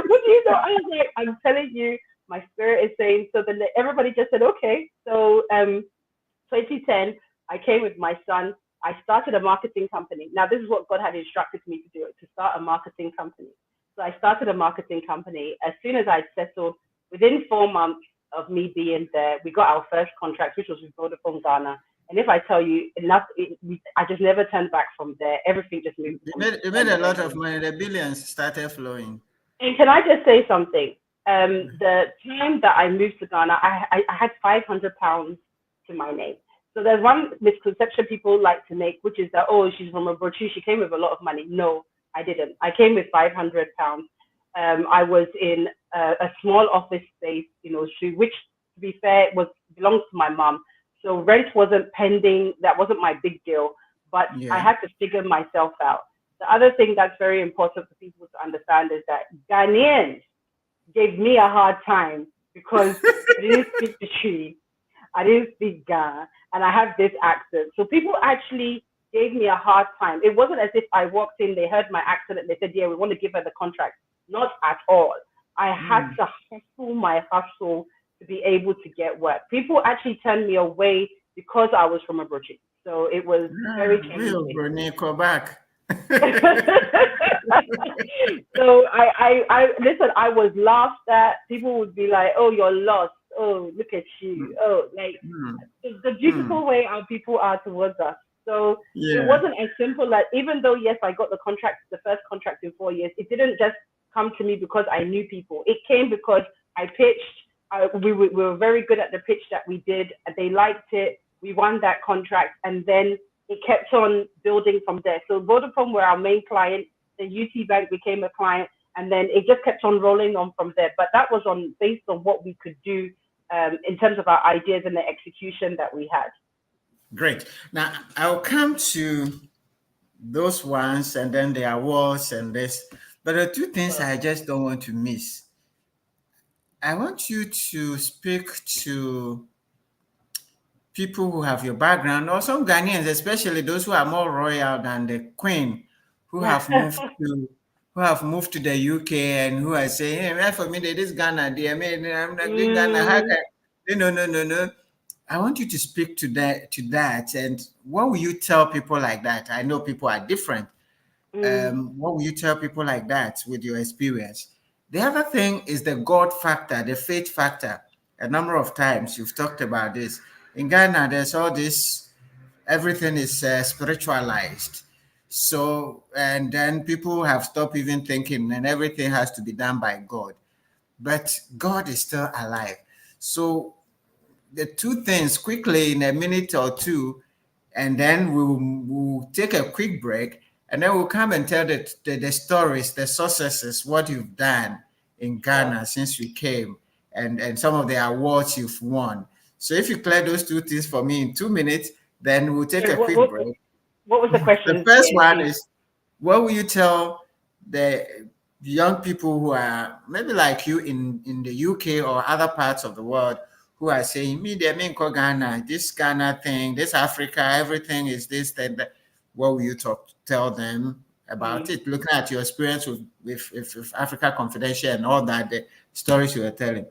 What do you know? I was like, I'm telling you, my spirit is saying. So then everybody just said, okay. So 2010, I came with my son. I started a marketing company. Now, this is what God had instructed me to do, to start a marketing company. So I started a marketing company. As soon as I settled, within 4 months of me being there, we got our first contract, which was with Vodafone Ghana. And if I tell you I just never turned back from there. Everything just moved. You made a lot of money. The billions started flowing. And can I just say something? The time that I moved to Ghana, I had £500 to my name. So there's one misconception people like to make, which is that, oh, she's from abroad, she came with a lot of money. No, I didn't. I came with £500. I was in a small office space, which, to be fair, belongs to my mom. So rent wasn't pending. That wasn't my big deal. But I had to figure myself out. The other thing that's very important for people to understand is that Ghanaians gave me a hard time because I didn't speak the Twi, I didn't speak Ga, and I have this accent. So people actually gave me a hard time. It wasn't as if I walked in, they heard my accent, and they said, yeah, we want to give her the contract. Not at all. I had to hustle my hustle to be able to get work. People actually turned me away because I was from abroad. So it was very challenging. Go back. So I listen, I was laughed at. People would be like, oh, you're lost. Oh, look at you. Oh, like the beautiful way our people are towards us. So it wasn't as simple as, even though, yes, I got the first contract in 4 years, it didn't just come to me because I knew people. It came because I pitched. We were very good at the pitch that we did. They liked it. We won that contract, and then it kept on building from there. So Vodafone were our main client. The UT Bank became a client, and then it just kept on rolling on from there. But that was based on what we could do in terms of our ideas and the execution that we had. Great. Now I'll come to those ones, and then the awards and this. But there are two things I just don't want to miss. I want you to speak to people who have your background, or some Ghanaians, especially those who are more royal than the Queen, who have moved to the UK and who are saying, hey, man, for me, this Ghana, I'm not doing Ghana. How can no. I want you to speak to that. And what will you tell people like that? I know people are different. What will you tell people like that with your experience? The other thing is the God factor, the faith factor. A number of times you've talked about this. In Ghana, there's all this, everything is spiritualized. So, and then people have stopped even thinking, and everything has to be done by God. But God is still alive. So, the two things quickly in a minute or two, and then we'll take a quick break, and then we'll come and tell the stories, the successes, what you've done in Ghana since you came, and some of the awards you've won. So if you clear those two things for me in 2 minutes, then we'll take a quick break. What was the question? The first one is, what will you tell the young people who are maybe like you in the UK or other parts of the world who are saying, me, they mean Ghana, this Ghana thing, this Africa, everything is this, that. What will you tell them about it? Looking at your experience with Africa Confidential and all that, the stories you were telling.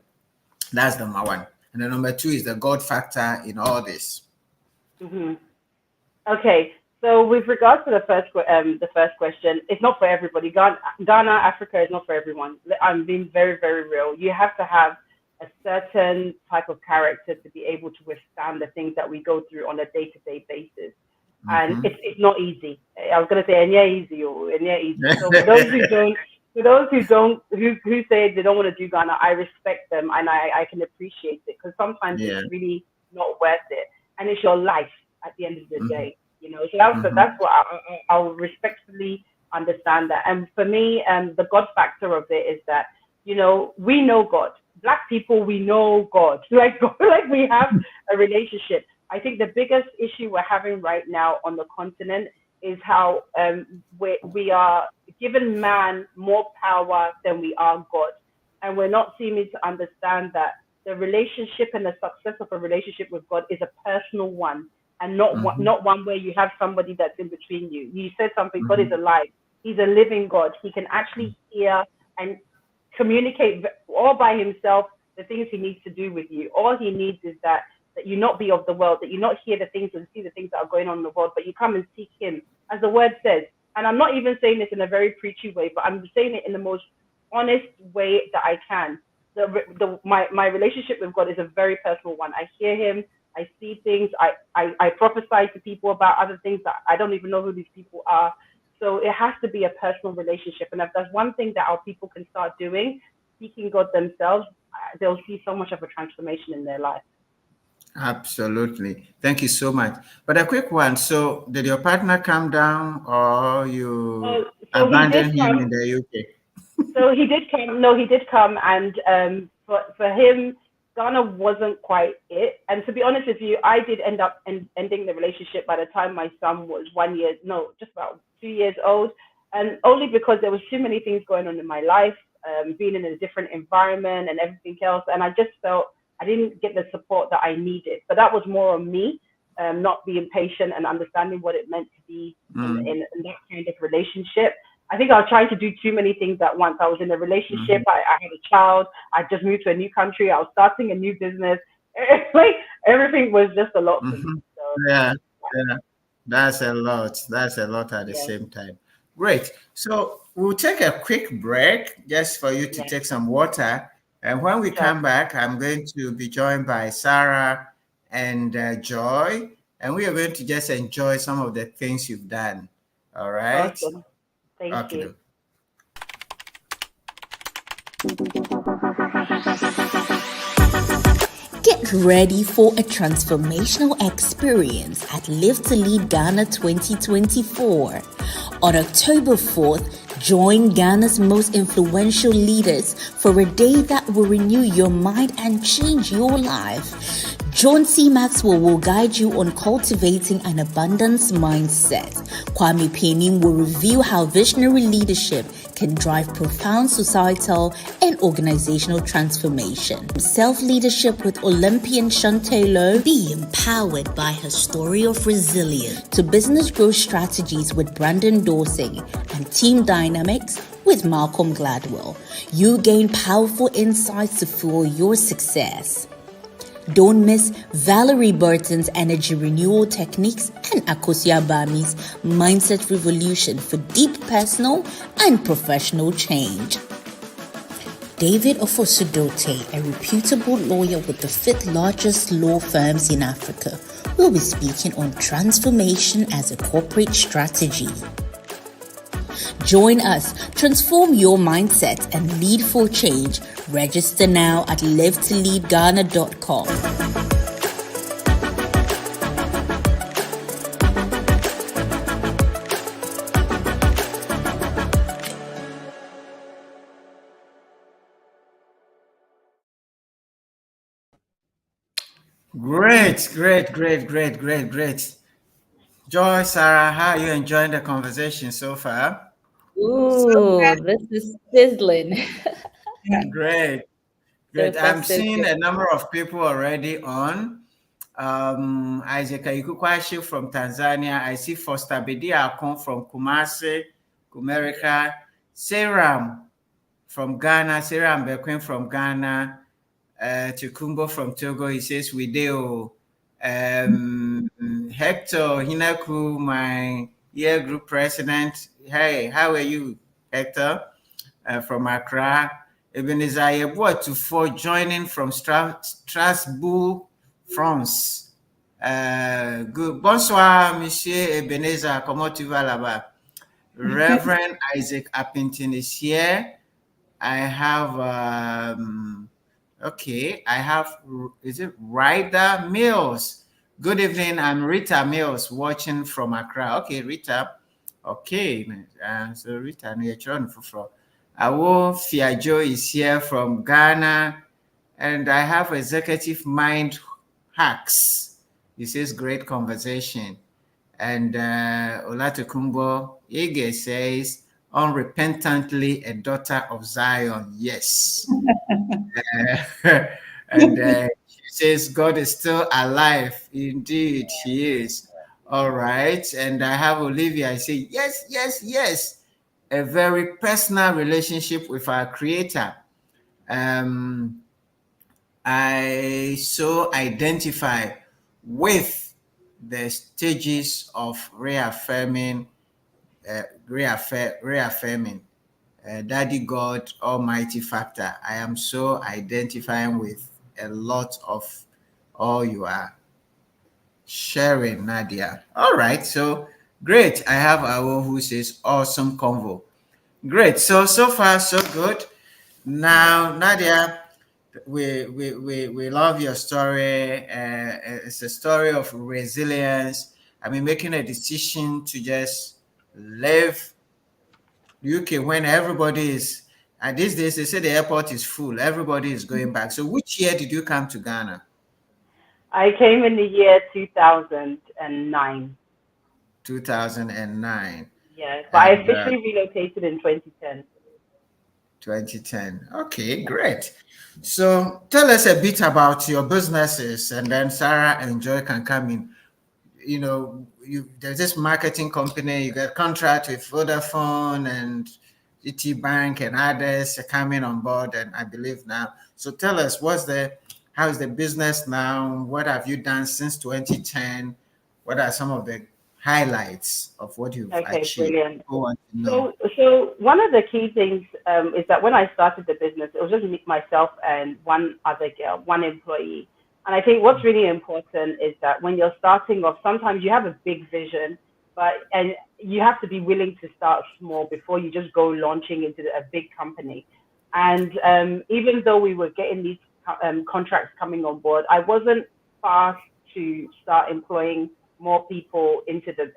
That's number one. And then number two is the God factor in all this. Okay, so with regards to the first question, it's not for everybody. Ghana, Africa is not for everyone. I'm being very, very real. You have to have a certain type of character to be able to withstand the things that we go through on a day-to-day basis. And it's not easy. I was going to say, easy. So for those who say they don't want to do Ghana, I respect them and I can appreciate it, because sometimes it's really not worth it, and it's your life at the end of the day. So that's what I'll respectfully understand that. And for me, the God factor of it is that we know God. Black people, we know God. Like we have a relationship. I think the biggest issue we're having right now on the continent is how we are giving man more power than we are God. And we're not seeming to understand that the relationship and the success of a relationship with God is a personal one, and not one where you have somebody that's in between you. You said something, God is alive. He's a living God. He can actually hear and communicate all by himself the things he needs to do with you. All he needs is that you not be of the world, that you not hear the things and see the things that are going on in the world, but you come and seek him, as the word says. And I'm not even saying this in a very preachy way, but I'm saying it in the most honest way that I can. My relationship with God is a very personal one. I hear him, I see things, I prophesy to people about other things that I don't even know who these people are. So it has to be a personal relationship. And if there's one thing that our people can start doing, seeking God themselves, they'll see so much of a transformation in their life. Absolutely. Thank you so much. But a quick one. So did your partner come down, or you abandoned him in the UK? So he did come. No, he did come. And for him, Ghana wasn't quite it. And to be honest with you, I did end up ending the relationship by the time my son was just about 2 years old. And only because there was too many things going on in my life, being in a different environment and everything else. And I just felt I didn't get the support that I needed. So that was more on me, not being patient and understanding what it meant to be in that kind of relationship. I think I was trying to do too many things at once. I was in a relationship. I had a child. I just moved to a new country. I was starting a new business. Like everything was just a lot for me. So, yeah. That's a lot. That's a lot at the same time. Great. So we'll take a quick break just for you to take some water. And when we come back, I'm going to be joined by Sarah and Joy, and we are going to just enjoy some of the things you've done. All right? Awesome. Thank you. Get ready for a transformational experience at Live to Lead Ghana 2024. On October 4th, join Ghana's most influential leaders for a day that will renew your mind and change your life. John C. Maxwell will guide you on cultivating an abundance mindset. Kwame Penin will reveal how visionary leadership can drive profound societal and organizational transformation. Self-leadership with Olympian Shantae Lowe. Be empowered by her story of resilience. To business growth strategies with Brandon Dorsey and team dynamics with Malcolm Gladwell. You gain powerful insights to fuel your success. Don't miss Valerie Burton's energy renewal techniques and Akosia Bami's mindset revolution for deep personal and professional change. David Ofosudote, a reputable lawyer with the fifth largest law firms in Africa, will be speaking on transformation as a corporate strategy. Join us, transform your mindset and lead for change. Register now at livetoleadghana.com. Great. Joy, Sarah, how are you enjoying the conversation so far? Ooh, this is sizzling. Great. So far, I'm so seeing good. a number of people already on. Isaac Ayukukwashi from Tanzania. I see Foster Bediakon from Kumasi, Kumerica. Seram from Ghana. Seram Bequin from Ghana. Tukumbo from Togo. He says, we do. Hector Hinaku, my year group president. Hey, how are you, Hector? From Accra. Ebenezer Yeboah joining from Strasbourg, France. Good. Bonsoir, Monsieur Ebenezer. Comment tu vas là-bas? Reverend Isaac Appington is here. I have, is it Rita Mills? Good evening. I'm Rita Mills watching from Accra. Okay, Rita. Okay. So Rita, you're trying for. Awo Fiajo is here from Ghana, and I have Executive Mind Hacks. He says, great conversation. And Olatukumbo Ige says, unrepentantly a daughter of Zion. Yes. And she says, God is still alive. Indeed, he is. All right. And I have Olivia. I say, yes. A very personal relationship with our Creator. I so identify with the stages of reaffirming Daddy God Almighty factor. I am so identifying with a lot of all you are sharing, Nadia. All right, so great. I have Awo who says awesome convo. Great. So far so good. Now, Nadia, we love your story. It's a story of resilience. I mean, making a decision to just live UK when everybody is, and these days they say the airport is full. Everybody is going back. So which year did you come to Ghana? I came in the year 2009. 2009. Yes, but I officially relocated in 2010. 2010. Okay, great. So tell us a bit about your businesses, and then Sarah and Joy can come in. You know, there's this marketing company, you get contract with Vodafone and GT Bank and others are coming on board, and I believe now. So tell us, how is the business now? What have you done since 2010? What are some of the highlights of what you've achieved? Brilliant. So one of the key things is that when I started the business, it was just myself and one other girl, one employee. And I think what's really important is that when you're starting off, sometimes you have a big vision, and you have to be willing to start small before you just go launching into a big company. And even though we were getting these contracts coming on board, I wasn't fast to start employing more people into the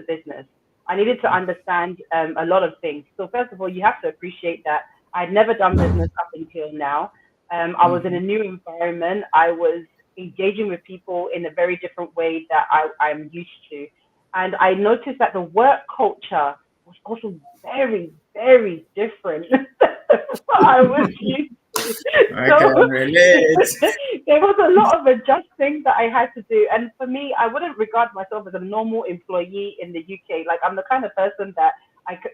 business. I needed to understand a lot of things. So first of all, you have to appreciate that I'd never done business up until now. I was in a new environment. I was engaging with people in a very different way that I'm used to. And I noticed that the work culture was also very, very different than what I was used to. I So can relate. there was a lot of adjusting that I had to do. And for me, I wouldn't regard myself as a normal employee in the UK. Like, I'm the kind of person that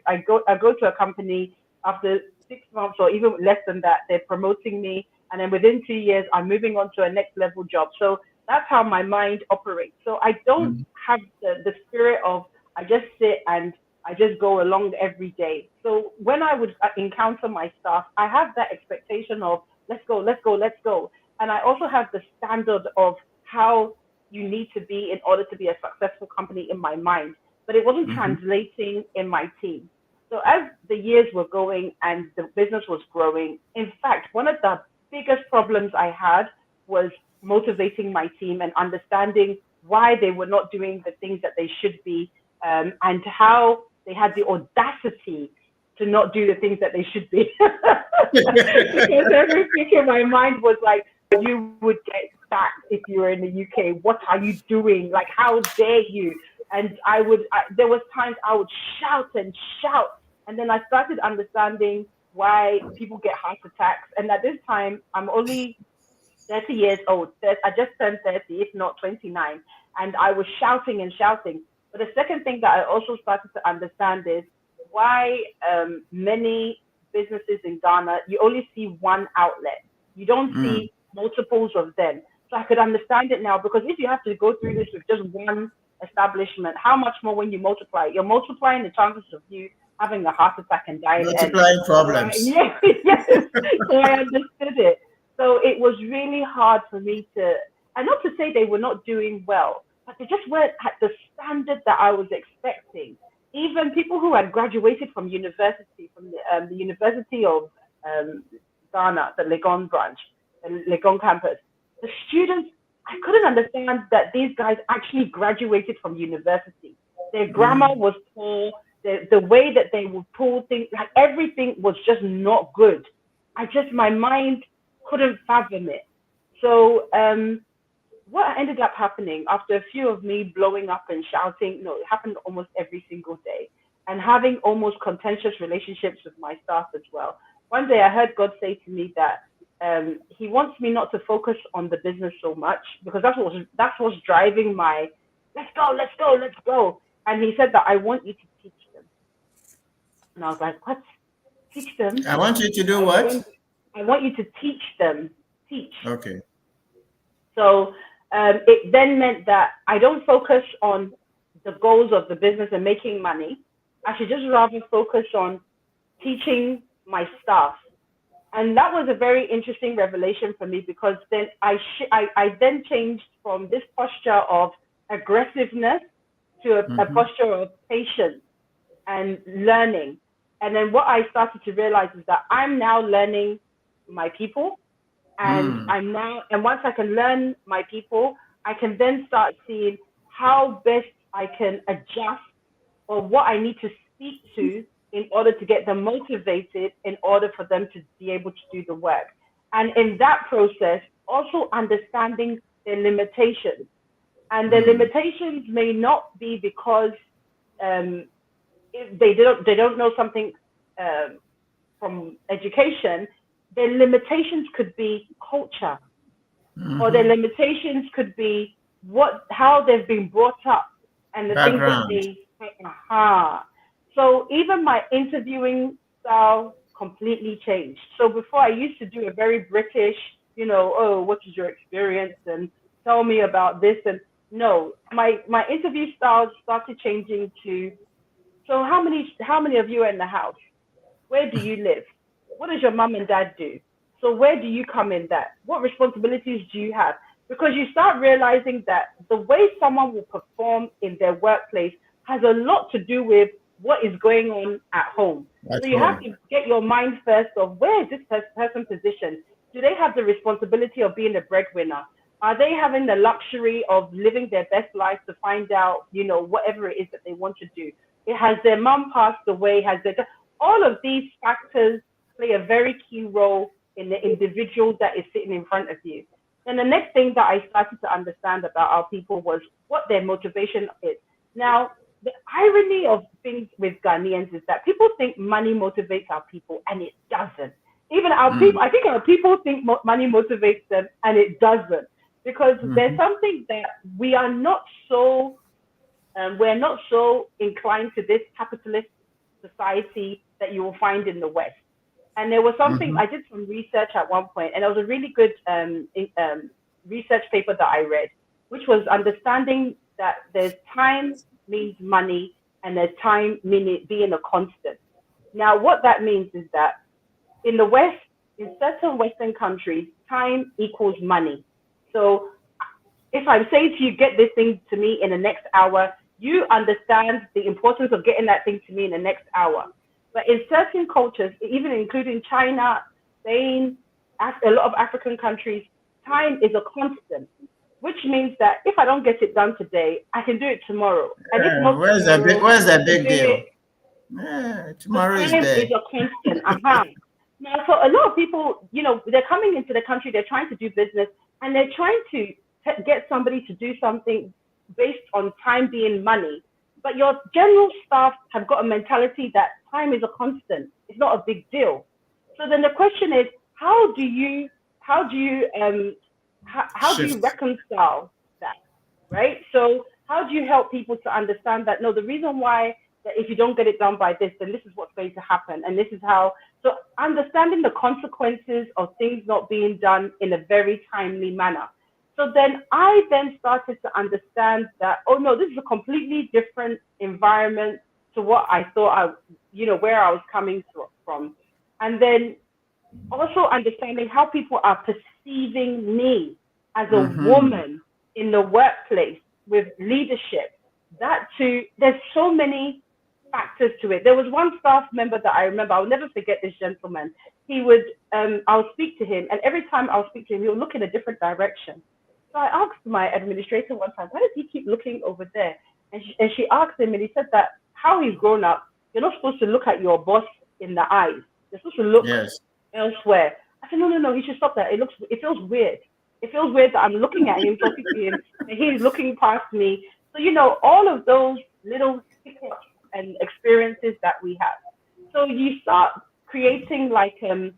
I go to a company after 6 months or even less than that, they're promoting me. And then within 2 years, I'm moving on to a next level job. So that's how my mind operates. So I don't have the spirit of I just sit and I just go along every day. So when I would encounter my staff, I have that expectation of let's go, let's go, let's go. And I also have the standard of how you need to be in order to be a successful company in my mind. But it wasn't translating in my team. So as the years were going and the business was growing, in fact, one of the biggest problems I had was motivating my team and understanding why they were not doing the things that they should be, and how they had the audacity to not do the things that they should be. Because everything in my mind was like, you would get sacked if you were in the UK. What are you doing? Like, how dare you? And there was times I would shout and shout. And then I started understanding why people get heart attacks. And at this time, I'm only 30 years old. I just turned 30, if not 29. And I was shouting and shouting. But the second thing that I also started to understand is why many businesses in Ghana, you only see one outlet. You don't see multiples of them. So I could understand it now, because if you have to go through this with just one establishment, how much more when you multiply? You're multiplying the chances of you having a heart attack and dying. Multiplying problems. Yes, yes. So I understood it. So it was really hard for me to, and not to say they were not doing well, but they just weren't at the standard that I was expecting. Even people who had graduated from university, from the University of Ghana, the Legon branch, the Legon campus, the students, I couldn't understand that these guys actually graduated from university. Their grammar was poor. The way that they would pull things, like everything was just not good. My mind couldn't fathom it. So what ended up happening after a few of me blowing up and shouting, it happened almost every single day, and having almost contentious relationships with my staff as well. One day I heard God say to me that he wants me not to focus on the business so much, because that's what's driving my let's go. And he said that I want you to teach them. And I was like, what? Teach them? I want you to do what? I want you to teach them. Teach. Okay. So it then meant that I don't focus on the goals of the business and making money. I should just rather focus on teaching my staff. And that was a very interesting revelation for me, because then I then changed from this posture of aggressiveness to a posture of patience and learning. And then what I started to realize is that I'm now learning my people. And and once I can learn my people, I can then start seeing how best I can adjust, or what I need to speak to in order to get them motivated, in order for them to be able to do the work. And in that process, also understanding their limitations. And the limitations may not be because if they don't know something from education. Their limitations could be culture, or their limitations could be how they've been brought up, and the Background. things that they. So even my interviewing style completely changed. So before, I used to do a very British, what is your experience, and tell me about this. And no, my interview style started changing to, so how many of you are in the house? Where do you live? What does your mom and dad do? So where do you come in that? What responsibilities do you have? Because you start realizing that the way someone will perform in their workplace has a lot to do with what is going on at home. So you have to get your mind first of, where is this person positioned? Do they have the responsibility of being a breadwinner? Are they having the luxury of living their best life to find out, whatever it is that they want to do? Has their mom passed away? All of these factors play a very key role in the individual that is sitting in front of you. And the next thing that I started to understand about our people was what their motivation is. Now, the irony of things with Ghanaians is that people think money motivates our people, and it doesn't. Even our people, I think our people think money motivates them, and it doesn't. Because there's something that we are not so we're not so inclined to this capitalist society that you will find in the West. And there was something I did some research at one point, and it was a really good research paper that I read, which was understanding that there's time means money, and there's time meaning being a constant. Now, what that means is that in the West, in certain Western countries, time equals money. So if I'm saying to you, get this thing to me in the next hour, you understand the importance of getting that thing to me in the next hour. But in certain cultures, even including China, Spain, a lot of African countries, time is a constant, which means that if I don't get it done today, I can do it tomorrow. And if not Where's tomorrow, the big do deal? it. So Tomorrow is time there. is a constant. Now, so a lot of people, they're coming into the country, they're trying to do business, and they're trying to get somebody to do something based on time being money. But your general staff have got a mentality that time is a constant. It's not a big deal. So then the question is, how do you reconcile that, right? So how do you help people to understand that, no, the reason why that if you don't get it done by this, then this is what's going to happen. And this is how, so understanding the consequences of things not being done in a very timely manner. So then I started to understand that, oh no, this is a completely different environment to what I thought where I was coming from. And then also understanding how people are perceiving me as a woman in the workplace with leadership. That too, there's so many factors to it. There was one staff member that I remember, I'll never forget this gentleman. He would, I'll speak to him, and every time I'll speak to him, he'll look in a different direction. So I asked my administrator one time, why does he keep looking over there? And she asked him, and he said that how he's grown up, you're not supposed to look at your boss in the eyes. You're supposed to look elsewhere. I said, no, he should stop that. It feels weird. It feels weird that I'm looking at him, talking to him, and he's looking past me. So, all of those little hiccups and experiences that we have. So you start creating like a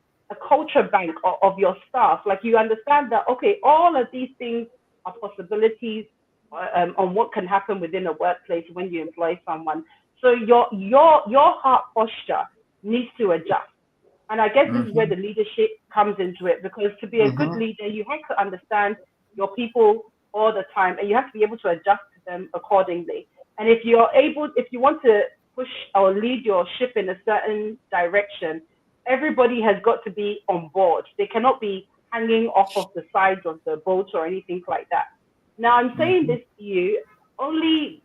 culture bank of your staff. Like you understand that, okay, all of these things are possibilities on what can happen within a workplace when you employ someone. So your heart posture needs to adjust. And I guess this is where the leadership comes into it, because to be a good leader, you have to understand your people all the time, and you have to be able to adjust to them accordingly. And if you want to push or lead your ship in a certain direction, everybody has got to be on board. They cannot be hanging off of the sides of the boat or anything like that. Now, I'm saying this to you only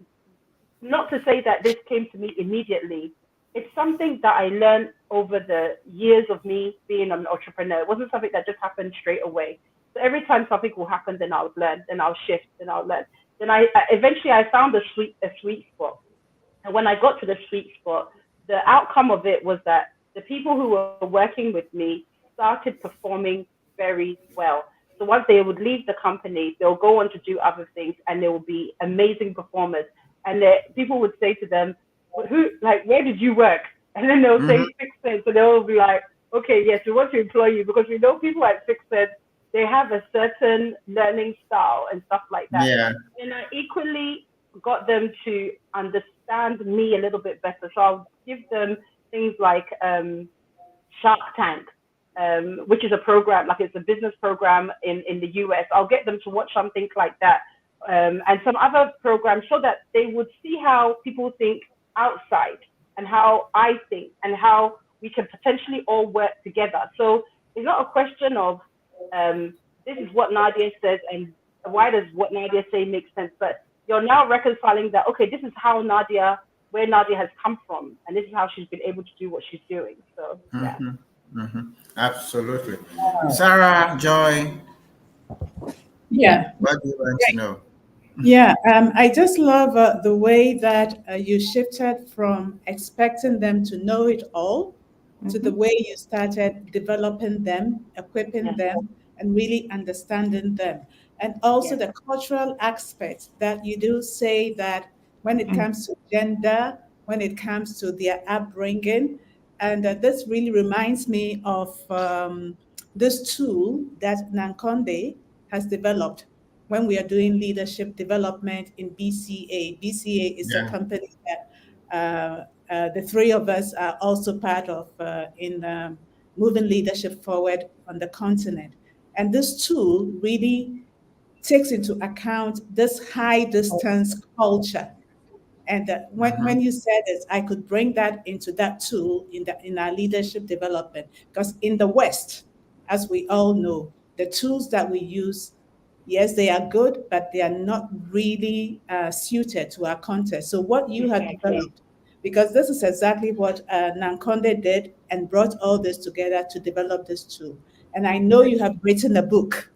not to say that this came to me immediately. It's something that I learned over the years of me being an entrepreneur. It wasn't something that just happened straight away. So every time something will happen, then I'll learn, then I'll shift, then I'll learn. Then I eventually found a sweet spot. And when I got to the sweet spot, the outcome of it was that the people who were working with me started performing very well. So once they would leave the company, they'll go on to do other things, and they will be amazing performers. And people would say to them, where did you work? And then they'll say 6 cents. So they'll be like, okay, yes, we want to employ you, because we know people at 6 cents, they have a certain learning style and stuff like that. Yeah. And I equally got them to understand me a little bit better. So I'll give them things like Shark Tank, which is a program, like it's a business program in the US. I'll get them to watch something like that, and some other programs, so that they would see how people think outside and how I think and how we can potentially all work together. So it's not a question of this is what Nadia says and why does what Nadia say make sense, but you're now reconciling that, okay, this is how where Nadia has come from, and this is how she's been able to do what she's doing. So yeah. Absolutely. Sarah, Joy, Yeah. what do you want to know? Yeah, I just love the way that you shifted from expecting them to know it all to the way you started developing them, equipping them, and really understanding them. And also Yeah. the cultural aspect that you do say that when it comes to gender, when it comes to their upbringing. And this really reminds me of this tool that Nankonde has developed when we are doing leadership development in BCA. BCA is a Yeah. company that the three of us are also part of in moving leadership forward on the continent. And this tool really takes into account this high distance culture. And Mhm. when you said it, I could bring that into that tool in our leadership development. Because in the West, as we all know, the tools that we use, yes, they are good, but they are not really suited to our context. So what you have Exactly. developed, because this is exactly what Nankonde did and brought all this together to develop this tool. And I know you have written a book.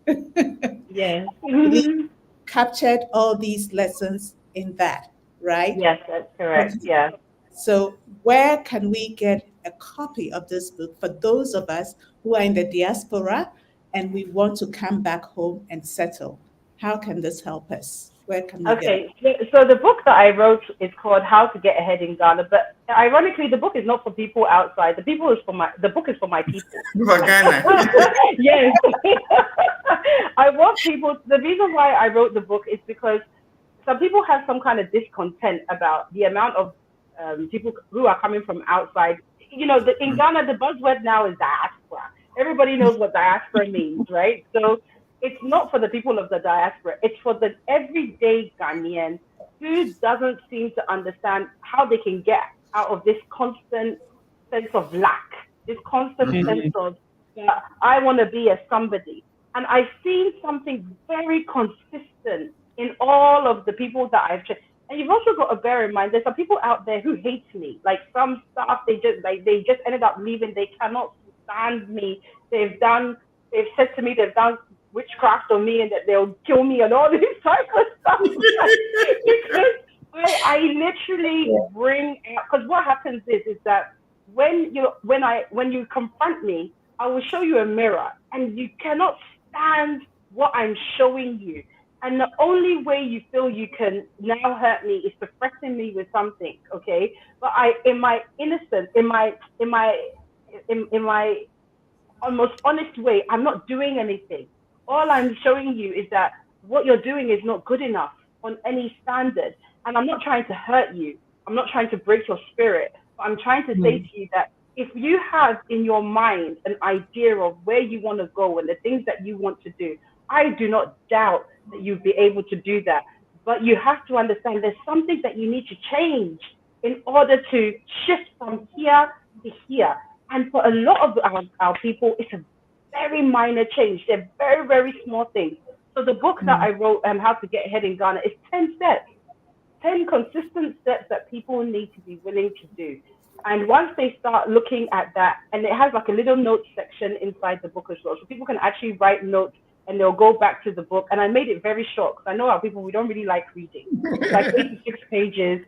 Yes. Really captured all these lessons in that, right? Yes, that's correct. Okay. Yeah. So, where can we get a copy of this book for those of us who are in the diaspora and we want to come back home and settle? How can this help us? Where can we get it? Okay, so the book that I wrote is called How to Get Ahead in Ghana, but ironically, the book is not for people outside. The book is for my people. For Ghana. Yes, I want people. The reason why I wrote the book is because some people have some kind of discontent about the amount of people who are coming from outside. In Ghana, the buzzword now is diaspora. Everybody knows what diaspora means, right? So it's not for the people of the diaspora. It's for the everyday Ghanaian who doesn't seem to understand how they can get out of this constant sense of lack, this constant Mhm. sense of I want to be a somebody. And I've seen something very consistent in all of the people that I've checked. And you've also got to bear in mind there's some people out there who hate me. Like some staff, they just ended up leaving. They cannot stand me. They've said to me they've done witchcraft on me and that they'll kill me and all this type of stuff. Because I literally bring out, because what happens is that when you confront me, I will show you a mirror and you cannot stand what I'm showing you. And the only way you feel you can now hurt me is to threaten me with something, okay? But in my innocence, in my almost honest way, I'm not doing anything. All I'm showing you is that what you're doing is not good enough on any standard. And I'm not trying to hurt you. I'm not trying to break your spirit. But I'm trying to say to you that if you have in your mind an idea of where you want to go and the things that you want to do, I do not doubt that you'll be able to do that. But you have to understand there's something that you need to change in order to shift from here to here. And for a lot of our people, it's a very minor change. They're very, very small things. So the book that I wrote, How to Get Ahead in Ghana, is 10 steps, 10 consistent steps that people need to be willing to do. And once they start looking at that, and it has like a little notes section inside the book as well. So people can actually write notes and they'll go back to the book. And I made it very short because I know our people, we don't really like reading. It's like 86 pages.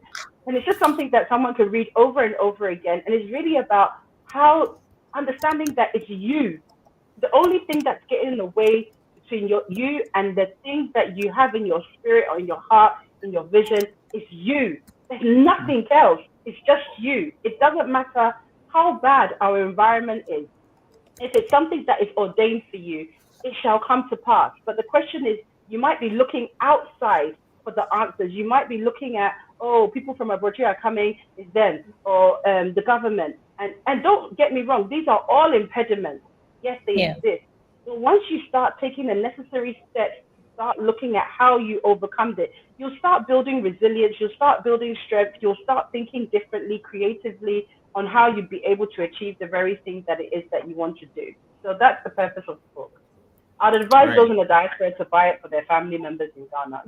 And it's just something that someone can read over and over again. And it's really about how understanding that it's you. The only thing that's getting in the way between you and the things that you have in your spirit or in your heart, in your vision, is you. There's nothing else. It's just you. It doesn't matter how bad our environment is. If it's something that is ordained for you, it shall come to pass. But the question is, you might be looking outside for the answers. You might be looking at, oh, people from abroad are coming, it's them, or the government. And don't get me wrong, these are all impediments. Yes, they Yeah. exist. But once you start taking the necessary steps to start looking at how you overcome it, you'll start building resilience, you'll start building strength, you'll start thinking differently, creatively, on how you'd be able to achieve the very thing that it is that you want to do. So that's the purpose of the book. I'd advise Right. those in the diaspora to buy it for their family members in Ghana.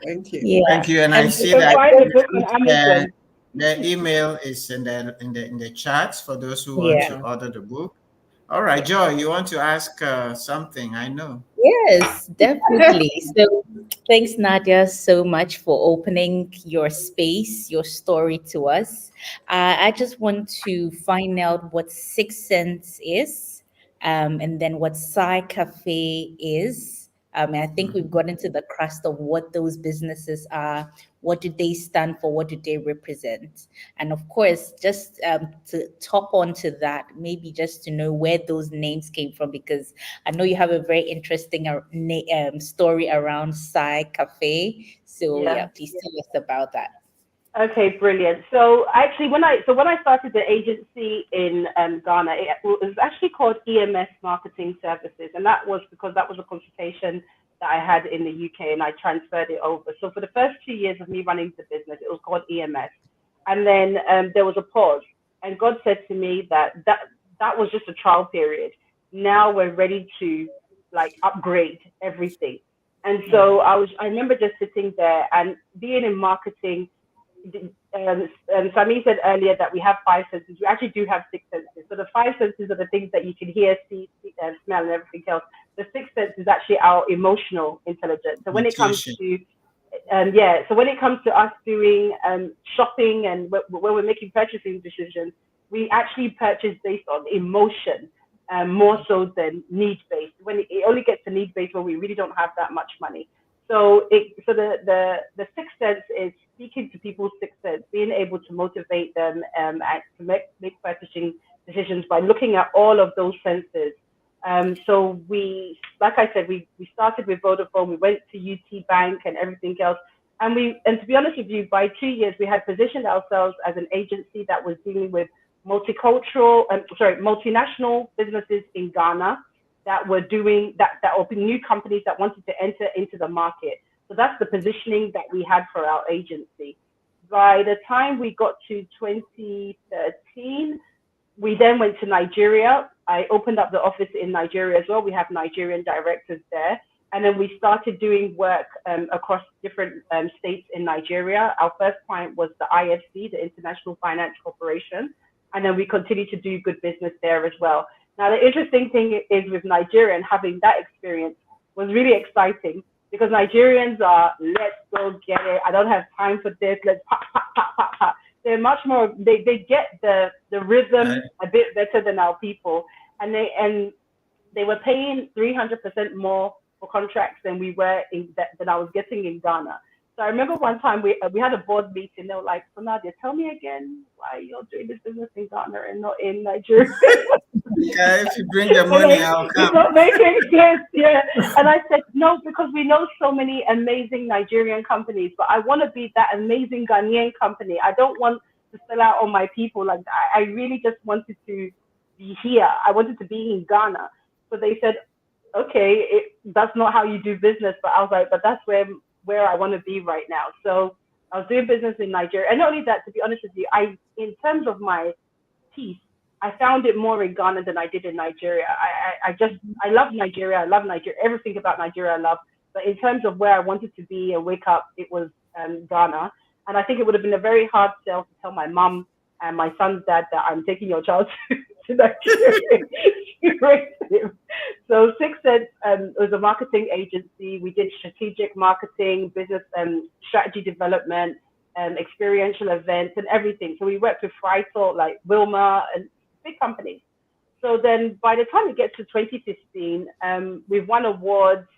Thank you. Yeah. Thank you. And I And see You can that find the book on Amazon. the email is in the chats for those who want yeah. to order the book. All right, Joy, you want to ask something? I know. Yes, definitely. So thanks, Nadia, so much for opening your space, your story to us. I just want to find out what Sixth Sense is and then what Sai Cafe is. And I think we've gotten to the crust of what those businesses are, what do they stand for, what do they represent, and of course, just to top onto that, maybe just to know where those names came from, because I know you have a very interesting story around Sai Cafe. So yeah, please tell us about that. Okay, brilliant. So actually, when I started the agency in Ghana, it was actually called EMS Marketing Services, and that was because that was a consultation that I had in the UK, and I transferred it over. So for the first 2 years of me running the business, it was called EMS, and then there was a pause, and God said to me that was just a trial period. Now we're ready to like upgrade everything, and so I remember just sitting there and being in marketing. Sami said earlier that we have five senses. We actually do have six senses. So the five senses are the things that you can hear, see smell, and everything else. The sixth sense is actually our emotional intelligence. So when it comes to so when it comes to us doing shopping and when we're making purchasing decisions, we actually purchase based on emotion more so than need-based. When it only gets to need-based when we really don't have that much money. So the sixth sense is speaking to people's sixth sense, being able to motivate them and to make purchasing decisions by looking at all of those senses. So we, like I said, we started with Vodafone, we went to UT Bank and everything else. And to be honest with you, by 2 years, we had positioned ourselves as an agency that was dealing with multinational businesses in Ghana that were doing that opened new companies that wanted to enter into the market. So that's the positioning that we had for our agency. By the time we got to 2013, we then went to Nigeria. I opened up the office in Nigeria as well. We have Nigerian directors there. And then we started doing work across different states in Nigeria. Our first client was the IFC, the International Finance Corporation. And then we continued to do good business there as well. Now, the interesting thing is with Nigeria and having that experience was really exciting because Nigerians are, let's go get it. I don't have time for this. Let's pop, pop, pop, pop, pop. They're much more, they get the rhythm a bit better than our people. And they were paying 300% more for contracts than we were than I was getting in Ghana. So I remember one time we had a board meeting. They were like, "So Nadia, tell me again why you're doing this business in Ghana and not in Nigeria." Yeah, if you bring the money, I'll come. It's not making sense, yeah. And I said, no, because we know so many amazing Nigerian companies, but I want to be that amazing Ghanaian company. I don't want to sell out on my people. Like I really just wanted to be here. I wanted to be in Ghana. So they said, okay, that's not how you do business. But I was like, but that's where I want to be right now. So I was doing business in Nigeria. And not only that, to be honest with you, in terms of my peace, I found it more in Ghana than I did in Nigeria. I love Nigeria. I love Nigeria. Everything about Nigeria I love. But in terms of where I wanted to be and wake up, it was Ghana. And I think it would have been a very hard sell to tell my mom and my son's dad that I'm taking your child to Nigeria to raise him. So Sixth Sense was a marketing agency. We did strategic marketing, business strategy development, experiential events and everything. So we worked with Freitag, like Wilma and big companies. So then by the time it gets to 2015, we've won awards.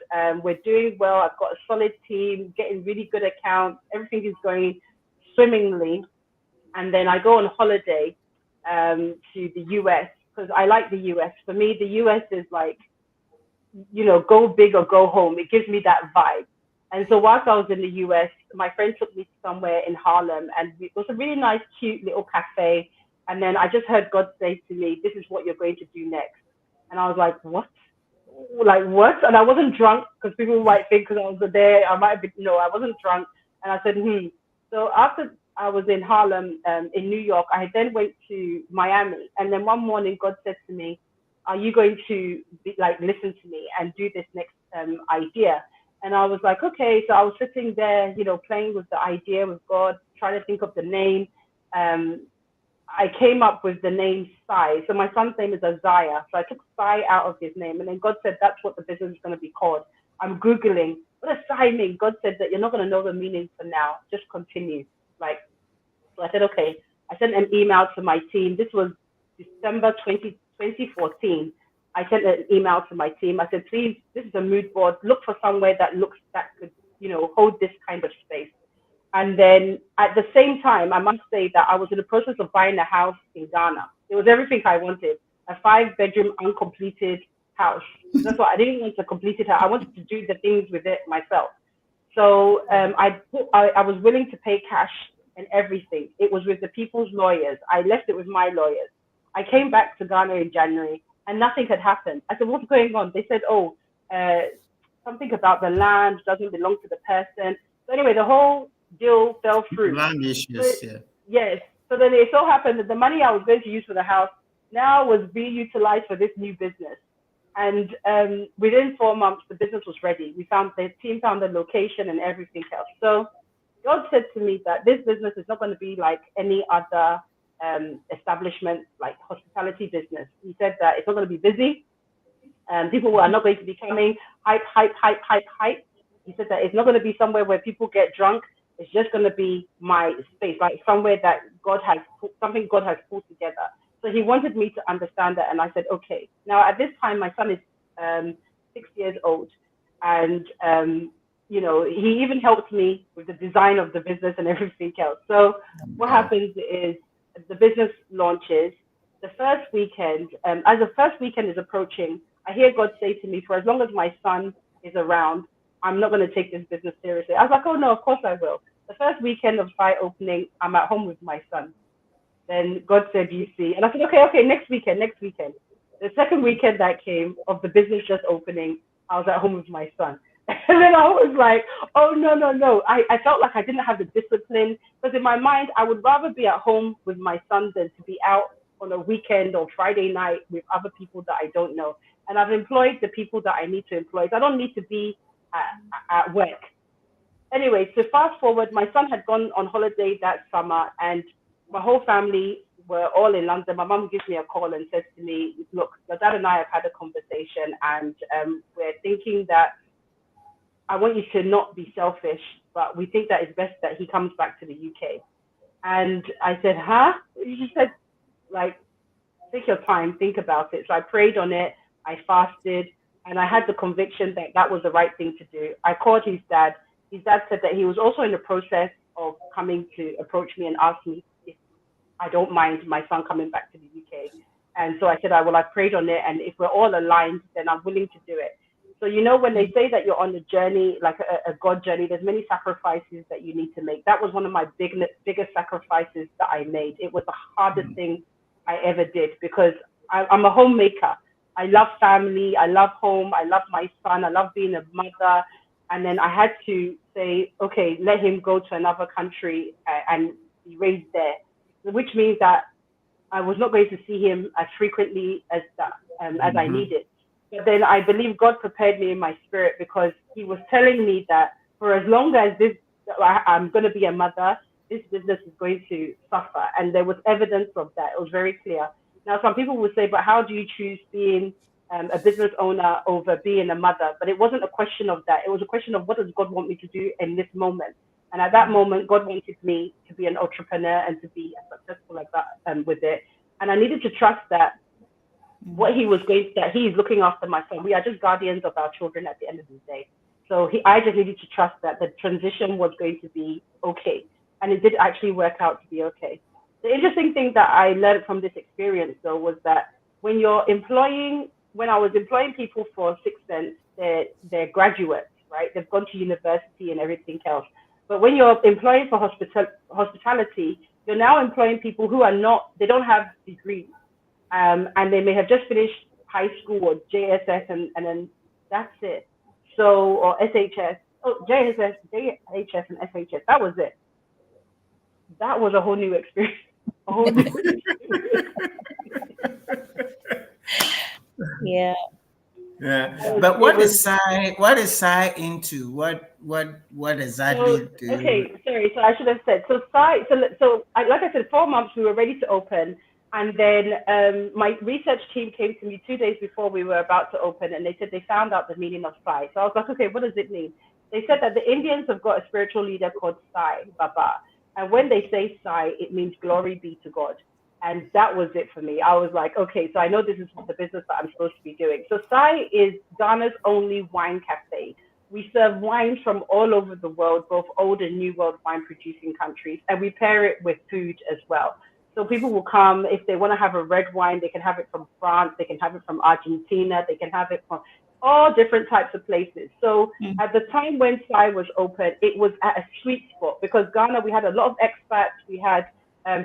We're doing well. I've got a solid team, getting really good accounts. Everything is going swimmingly. And then I go on holiday to the US because I like the US. For me, the US is like, go big or go home. It gives me that vibe. And so whilst I was in the US, my friend took me somewhere in Harlem and it was a really nice, cute little cafe. And then I just heard God say to me, this is what you're going to do next. And I was like, what? Like, what? And I wasn't drunk because people might think because I was there, I might have been, no, I wasn't drunk. And I said, So after I was in Harlem, in New York, I then went to Miami. And then one morning, God said to me, are you going to listen to me and do this next idea? And I was like, okay. So I was sitting there, playing with the idea with God, trying to think of the name. I came up with the name Sai. So my son's name is Isaiah. So I took Sai out of his name. And then God said, that's what the business is going to be called. I'm Googling, what does Sai mean? God said that you're not going to know the meaning for now. Just continue. So I said, okay. I sent an email to my team. This was December 2014. I sent an email to my team. I said, please, this is a mood board. Look for somewhere that could, hold this kind of space. And then at the same time, I must say that I was in the process of buying a house in Ghana. It was everything I wanted, a 5-bedroom uncompleted house. That's why I didn't want to complete it. I wanted to do the things with it myself. So I was willing to pay cash and everything. It was with the people's lawyers. I left it with my lawyers. I came back to Ghana in January and nothing had happened. I said, what's going on? They said, something about the land doesn't belong to the person. So anyway, the whole deal fell through. Land issues, yeah. Yes. So then it so happened that the money I was going to use for the house now was being utilized for this new business. And within 4 months, the business was ready. The team found the location and everything else. So God said to me that this business is not going to be like any other establishment, like hospitality business. He said that it's not going to be busy. People are not going to be coming, hype. He said that it's not going to be somewhere where people get drunk. It's just going to be my space, like somewhere that God has pulled together. So he wanted me to understand that, and I said, okay. Now at this time, my son is 6 years old, and he even helped me with the design of the business and everything else. So what happens is the business launches. The first weekend, as the first weekend is approaching, I hear God say to me, for as long as my son is around, I'm not going to take this business seriously. I was like, oh no, of course I will. The first weekend of site opening, I'm at home with my son. Then God said, you see. And I said, okay, next weekend. The second weekend that came of the business just opening, I was at home with my son. And then I was like, oh, no. I felt like I didn't have the discipline, because in my mind, I would rather be at home with my son than to be out on a weekend or Friday night with other people that I don't know. And I've employed the people that I need to employ. So I don't need to be at work. Anyway, so fast forward, my son had gone on holiday that summer, and my whole family were all in London. My mom gives me a call and says to me, look, your dad and I have had a conversation, and we're thinking that I want you to not be selfish, but we think that it's best that he comes back to the UK. And I said, huh? She said, like, take your time, think about it. So I prayed on it, I fasted, and I had the conviction that that was the right thing to do. I called his dad. His dad said that he was also in the process of coming to approach me and ask me if I don't mind my son coming back to the UK. And so I said, I prayed on it, and if we're all aligned, then I'm willing to do it. So, when they say that you're on a journey, like a God journey, there's many sacrifices that you need to make. That was one of my biggest sacrifices that I made. It was the hardest thing I ever did, because I'm a homemaker. I love family. I love home. I love my son. I love being a mother. And then I had to say, okay, let him go to another country and be raised there, which means that I was not going to see him as frequently as I needed. But then I believe God prepared me in my spirit, because he was telling me that for as long as I'm going to be a mother, this business is going to suffer. And there was evidence of that. It was very clear. Now, some people would say, but how do you choose being a business owner over being a mother? But it wasn't a question of that. It was a question of, what does God want me to do in this moment? And at that moment, God wanted me to be an entrepreneur and to be successful like that with it. And I needed to trust that what he was going to, that he is looking after my son. We are just guardians of our children at the end of the day. So I just needed to trust that the transition was going to be okay. And it did actually work out to be okay. The interesting thing that I learned from this experience, though, was that when I was employing people for 6 cents, they're graduates, right? They've gone to university and everything else. But when you're employing for hospitality, you're now employing people who they don't have degrees. And they may have just finished high school or JSS, and then that's it. So, or SHS, JSS, JHS, and SHS, that was it. That was a whole new experience. Yeah. Yeah. But what is Sai into? What exactly do you... Okay, sorry. So I should have said, so like I said, 4 months we were ready to open. And then my research team came to me 2 days before we were about to open, and they said they found out the meaning of Sai. So I was like, okay, what does it mean? They said that the Indians have got a spiritual leader called Sai Baba. And when they say Sai, it means glory be to God. And that was it for me. I was like, okay, so I know this is the business that I'm supposed to be doing. So Sai is Ghana's only wine cafe. We serve wines from all over the world, both old and new world wine producing countries, and we pair it with food as well. So people will come, if they want to have a red wine, they can have it from France, they can have it from Argentina, they can have it from all different types of places. So at the time when Sai was open, it was at a sweet spot because Ghana, we had a lot of expats, we had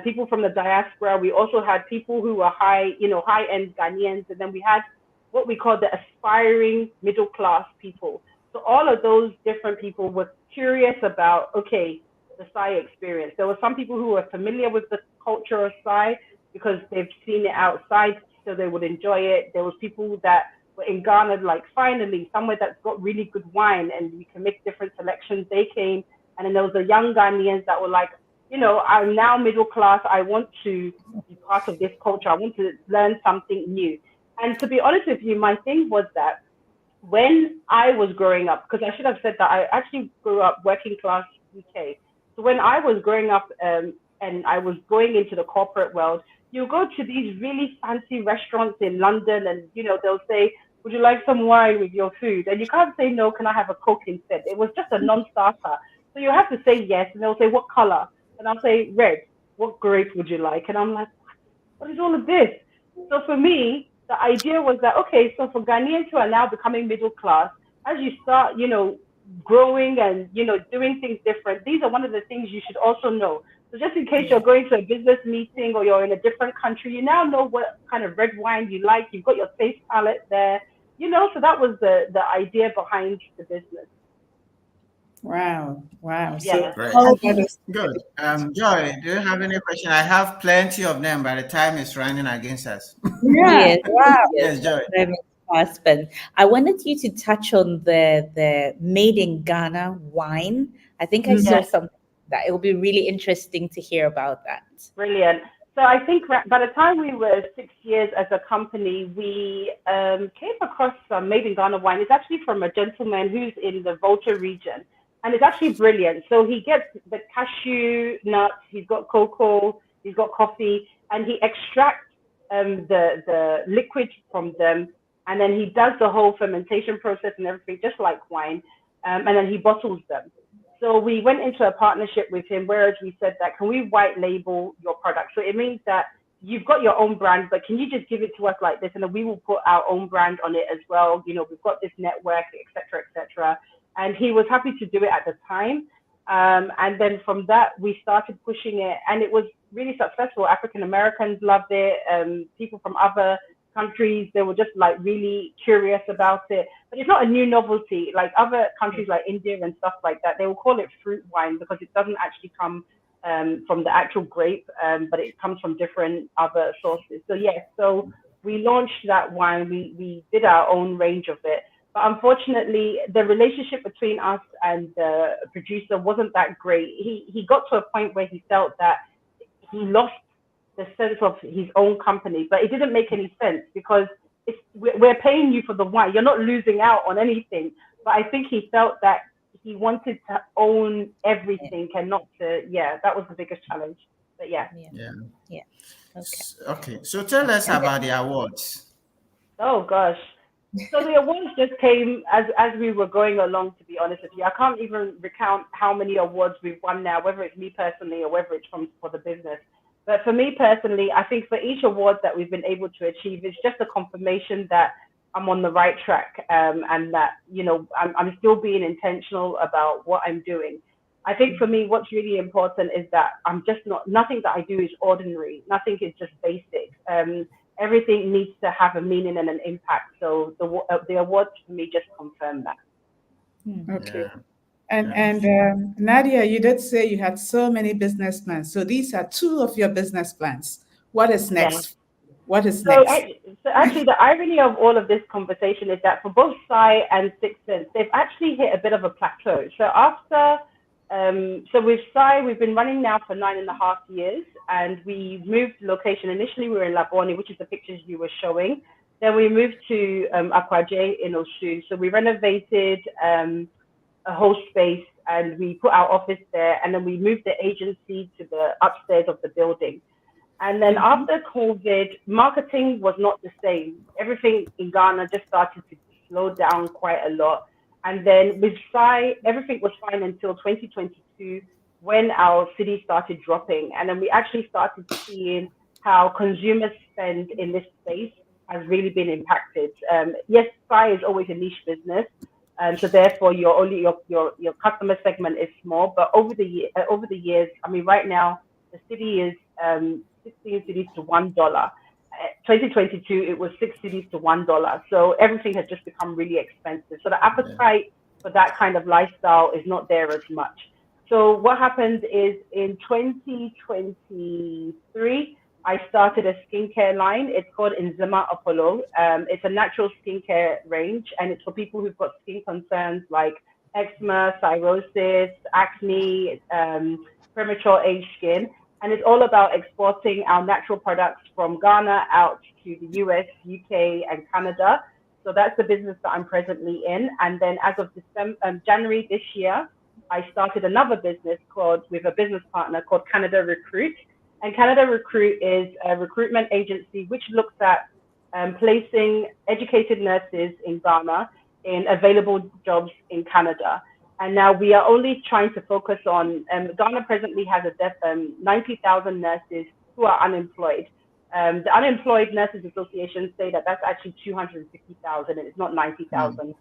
people from the diaspora, we also had people who were high-end Ghanaians, and then we had what we call the aspiring middle class people. So all of those different people were curious about, okay, the Sai experience. There were some people who were familiar with the culture of Sai because they've seen it outside, so they would enjoy it. There was people that were in Ghana, like finally somewhere that's got really good wine and we can make different selections. They came, and then there was the young Ghanaians that were like, I'm now middle class. I want to be part of this culture. I want to learn something new. And to be honest with you, my thing was that when I was growing up, because I should have said that I actually grew up working class UK. So when I was growing up and I was going into the corporate world, you go to these really fancy restaurants in London and, they'll say, would you like some wine with your food? And you can't say, no, can I have a Coke instead? It was just a non-starter. So you have to say yes. And they'll say, what color? And I'll say red. What grape would you like? And I'm like, what is all of this? So for me, the idea was that, okay, so for Ghanaians who are now becoming middle class, as you start, growing and, doing things different, these are one of the things you should also know. So just in case you're going to a business meeting or you're in a different country, you now know what kind of red wine you like. You've got your taste palette there, so that was the idea behind the business. Wow. Yeah. Great. So, Good. Joy, do you have any question? I have plenty of them, but the time is running against us. yeah. Yes, Yes, Joy. time is fast spent. I wanted you to touch on the made in Ghana wine. I think I saw Yes. something that it will be really interesting to hear about that. Brilliant. So I think by the time we were 6 years as a company, we came across some made in Ghana wine. It's actually from a gentleman who's in the Volta region. And it's actually brilliant. So he gets the cashew nuts, he's got cocoa, he's got coffee, and he extracts the liquid from them. And then he does the whole fermentation process and everything, just like wine. And then he bottles them. So we went into a partnership with him, whereas we said that, can we white label your product? So it means that you've got your own brand, but can you just give it to us like this? And then we will put our own brand on it as well. We've got this network, et cetera, et cetera. And he was happy to do it at the time. And then from that, we started pushing it, and it was really successful. African Americans loved it. People from other countries, they were just like really curious about it. But it's not a new novelty. Like other countries like India and stuff like that, they will call it fruit wine because it doesn't actually come from the actual grape, but it comes from different other sources. So yes, so we launched that wine. We did our own range of it. But unfortunately, the relationship between us and the producer wasn't that great. He got to a point where he felt that he lost the sense of his own company, but it didn't make any sense because we're paying you for the wine. You're not losing out on anything. But I think he felt that he wanted to own everything and not to, that was the biggest challenge. But yeah. Okay. So tell us about the awards. Oh, gosh. So the awards just came as we were going along, to be honest with you. I can't even recount how many awards we've won now, whether it's me personally or whether it's for the business. But for me personally, I think for each award that we've been able to achieve, it's just a confirmation that I'm on the right track, and that, I'm still being intentional about what I'm doing. I think for me, what's really important is that nothing that I do is ordinary. Nothing is just basic. Everything needs to have a meaning and an impact. So the awards for me just confirm that. Okay. And Nadia, you did say you had so many business plans. So these are two of your business plans. What is next? What is next? So actually, the irony of all of this conversation is that for both Sai and Six Sense, they've actually hit a bit of a plateau. So after so with Sai, we've been running now for 9.5 years, and we moved location. Initially, we were in Labone, which is the pictures you were showing. Then we moved to Akwaje in Osu. So we renovated a whole space, and we put our office there, and then we moved the agency to the upstairs of the building. And then after COVID, marketing was not the same. Everything in Ghana just started to slow down quite a lot. And then with Psy, everything was fine until 2022 when our city started dropping. And then we actually started seeing how consumer spend in this space has really been impacted. Yes, Psy is always a niche business. So therefore, your customer segment is small. But over the years, I mean, right now the city is 16 cities to $1. 2022, it was 6 cities to $1. So everything has just become really expensive. So the appetite for that kind of lifestyle is not there as much. So what happened is in 2023, I started a skincare line. It's called Nzema Apollo. It's a natural skincare range, and it's for people who've got skin concerns like eczema, cirrhosis, acne, premature age skin. And it's all about exporting our natural products from Ghana out to the US, UK, and Canada. So that's the business that I'm presently in. And then as of January this year, I started another business with a business partner called Canada Recruit. And Canada Recruit is a recruitment agency which looks at placing educated nurses in Ghana in available jobs in Canada. And now we are only trying to focus on, Ghana presently has 90,000 nurses who are unemployed. The Unemployed Nurses Association say that that's actually 250,000 and it's not 90,000.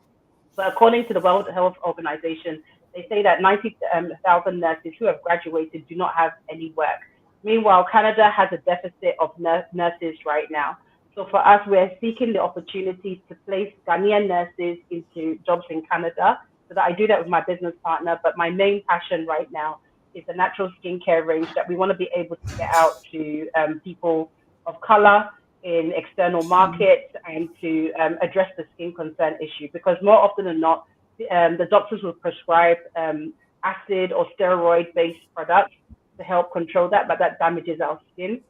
But according to the World Health Organization, they say that 90,000 nurses who have graduated do not have any work. Meanwhile, Canada has a deficit of nurses right now. So for us, we're seeking the opportunities to place Ghanaian nurses into jobs in Canada. So that I do that with my business partner. But my main passion right now is the natural skincare range that we want to be able to get out to people of color in external markets and to address the skin concern issue. Because more often than not, the doctors will prescribe acid or steroid-based products to help control that, but that damages our skin.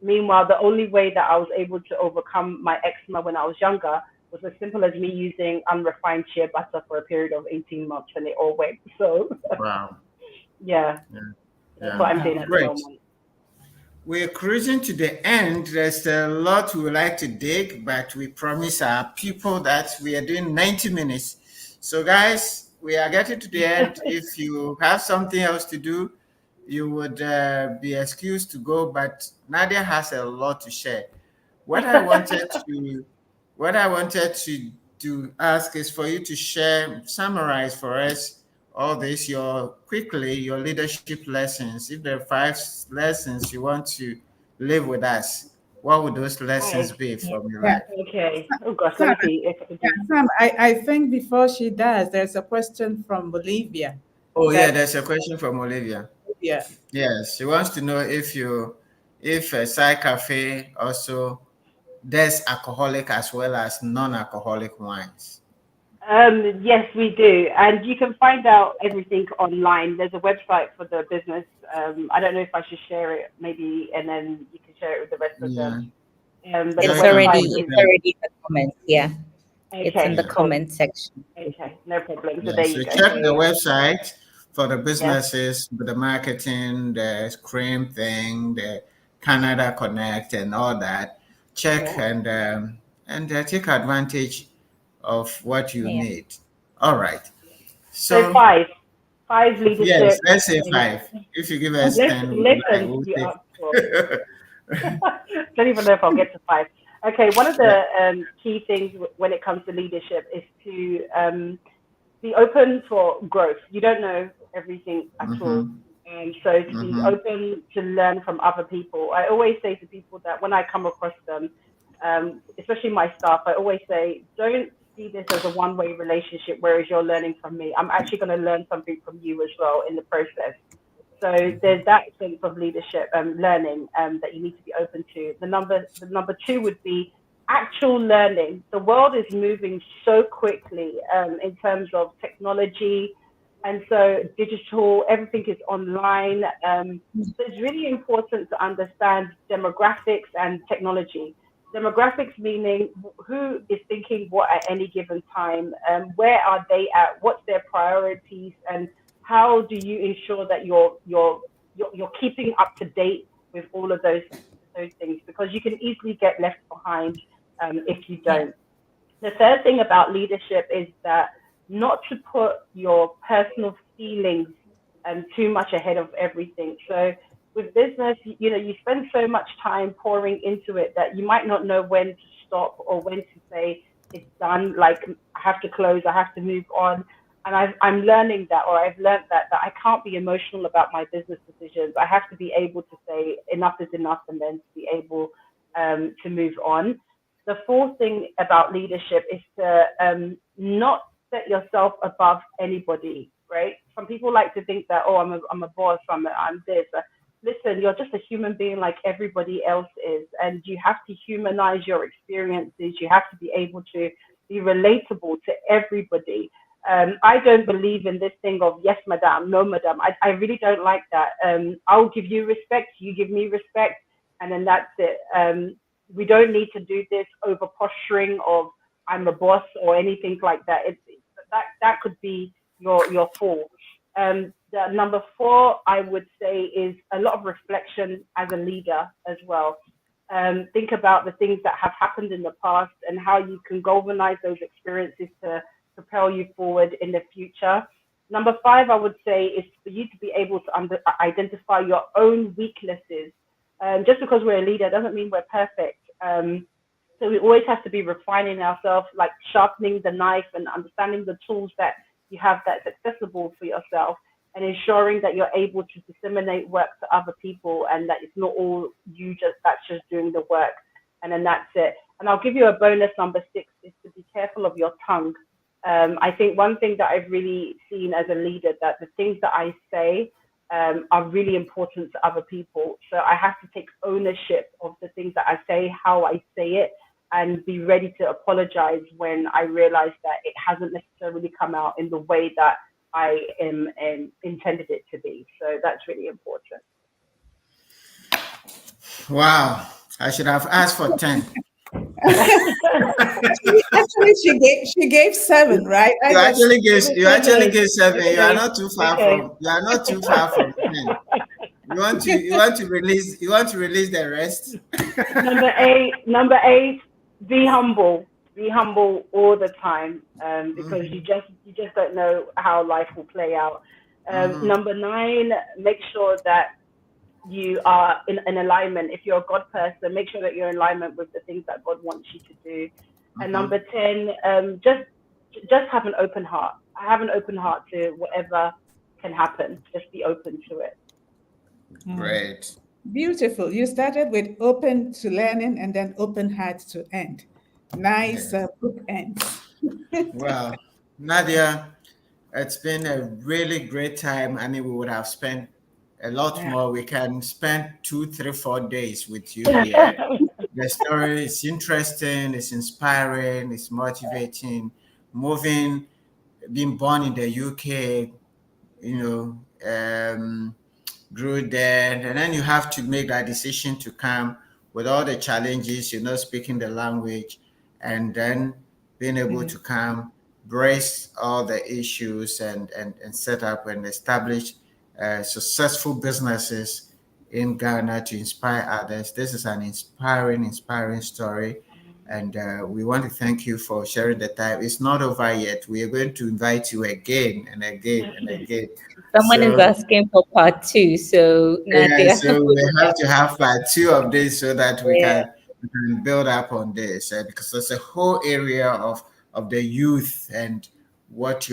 Meanwhile, the only way that I was able to overcome my eczema when I was younger was as simple as me using unrefined shea butter for a period of 18 months and it all went. So, Wow. That's what I'm doing at the moment. We're cruising to the end. There's a lot we would like to dig, but we promise our people that we are doing 90 minutes. So, guys, we are getting to the end. If you have something else to do, you would be excused to go, but Nadia has a lot to share. What I wanted to ask is for you to summarize for us all this, your leadership lessons. If there are 5 lessons you want to live with us, what would those lessons be from your life? Okay. Oh gosh, let me see. Sam, I think before she does, there's a question from Olivia. Oh yeah, there's a question from Olivia. Yeah. Yes, she wants to know if a Psy Cafe also does alcoholic as well as non-alcoholic wines. Yes, we do. And you can find out everything online. There's a website for the business. I don't know if I should share it maybe, and then you can share it with the rest of them. But it's already in the comments. Yeah. Okay, it's in the comment section. Okay, no problem. So Yeah, there you go. Check the website for the businesses, the marketing, the cream thing, the Canada Connect and all that. Check and take advantage of what you need. All right. So 5 leadership. Yes, let's say 5. If you give us 10, listen, you asked for. Don't even know if I'll get to 5. Okay, one of the key things when it comes to leadership is to be open for growth. You don't know everything at all. And so to be open to learn from other people. I always say to people that when I come across them, especially my staff, I always say, don't see this as a one-way relationship, whereas you're learning from me. I'm actually going to learn something from you as well in the process. So there's that sense of leadership learning that you need to be open to. The number 2 would be actual learning. The world is moving so quickly in terms of technology, and so digital, everything is online. So it's really important to understand demographics and technology. Demographics meaning who is thinking what at any given time, where are they at, what's their priorities, and how do you ensure that you're keeping up to date with all of those those things, because you can easily get left behind if you Yeah. don't. The third thing about leadership is that not to put your personal feelings too much ahead of everything. So with business, you spend so much time pouring into it that you might not know when to stop or when to say it's done. Like, I have to close, I have to move on. And I'm learning that, or I've learned that I can't be emotional about my business decisions. I have to be able to say enough is enough, and then to be able to move on. The fourth thing about leadership is to not set yourself above anybody, right? Some people like to think that, oh, I'm a boss, I'm this. Listen, you're just a human being like everybody else is, and you have to humanize your experiences. You have to be able to be relatable to everybody. I don't believe in this thing of yes, madam, no, madam. I really don't like that. I'll give you respect, you give me respect, and then that's it. We don't need to do this over posturing of I'm a boss or anything like that. That could be your fall. The number four, I would say, is a lot of reflection as a leader as well. Think about the things that have happened in the past and how you can galvanize those experiences to propel you forward in the future. Number five, I would say, is for you to be able to identify your own weaknesses. Just because we're a leader doesn't mean we're perfect. So we always have to be refining ourselves, like sharpening the knife and understanding the tools that you have that's accessible for yourself, and ensuring that you're able to disseminate work to other people, and that it's not all that's just doing the work. And then that's it. And I'll give you a bonus. Number six is to be careful of your tongue. I think one thing that I've really seen as a leader, that the things that I say are really important to other people. So I have to take ownership of the things that I say, how I say it, and be ready to apologize when I realize that it hasn't necessarily come out in the way that I intended it to be. So that's really important. Wow, I should have asked for 10. Actually, she gave 7, right? You actually gave Okay. 7. You are Okay. not too far Okay. from 10. You want to release the rest? Number eight, be humble. Be humble all the time, because Mhm, you just don't know how life will play out. mhm, Number nine, make sure that you are in alignment. If you're a God person, make sure that you're in alignment with the things that God wants you to do. And mhm. number 10, just have an open heart. Have an open heart to whatever can happen. Just be open to it. Great. Beautiful. You started with open to learning and then open heart to end. Nice Yes. book ends. Well, Nadia, it's been a really great time. I mean, we would have spent a lot Yeah. more. We can spend 2, 3, 4 days with you here. The story is interesting, it's inspiring, it's motivating, moving, being born in the UK, you grew there, and then you have to make that decision to come with all the challenges, you're not speaking the language, and then being able to come, brace all the issues, and set up and establish successful businesses in Ghana to inspire others. This is an inspiring story. And we want to thank you for sharing the time. It's not over yet. We are going to invite you again and again and again. Someone is So asking for part two. So yeah, Nadia, so we have to have part two of this so that yeah. we can build up on this, because there's a whole area of the youth and what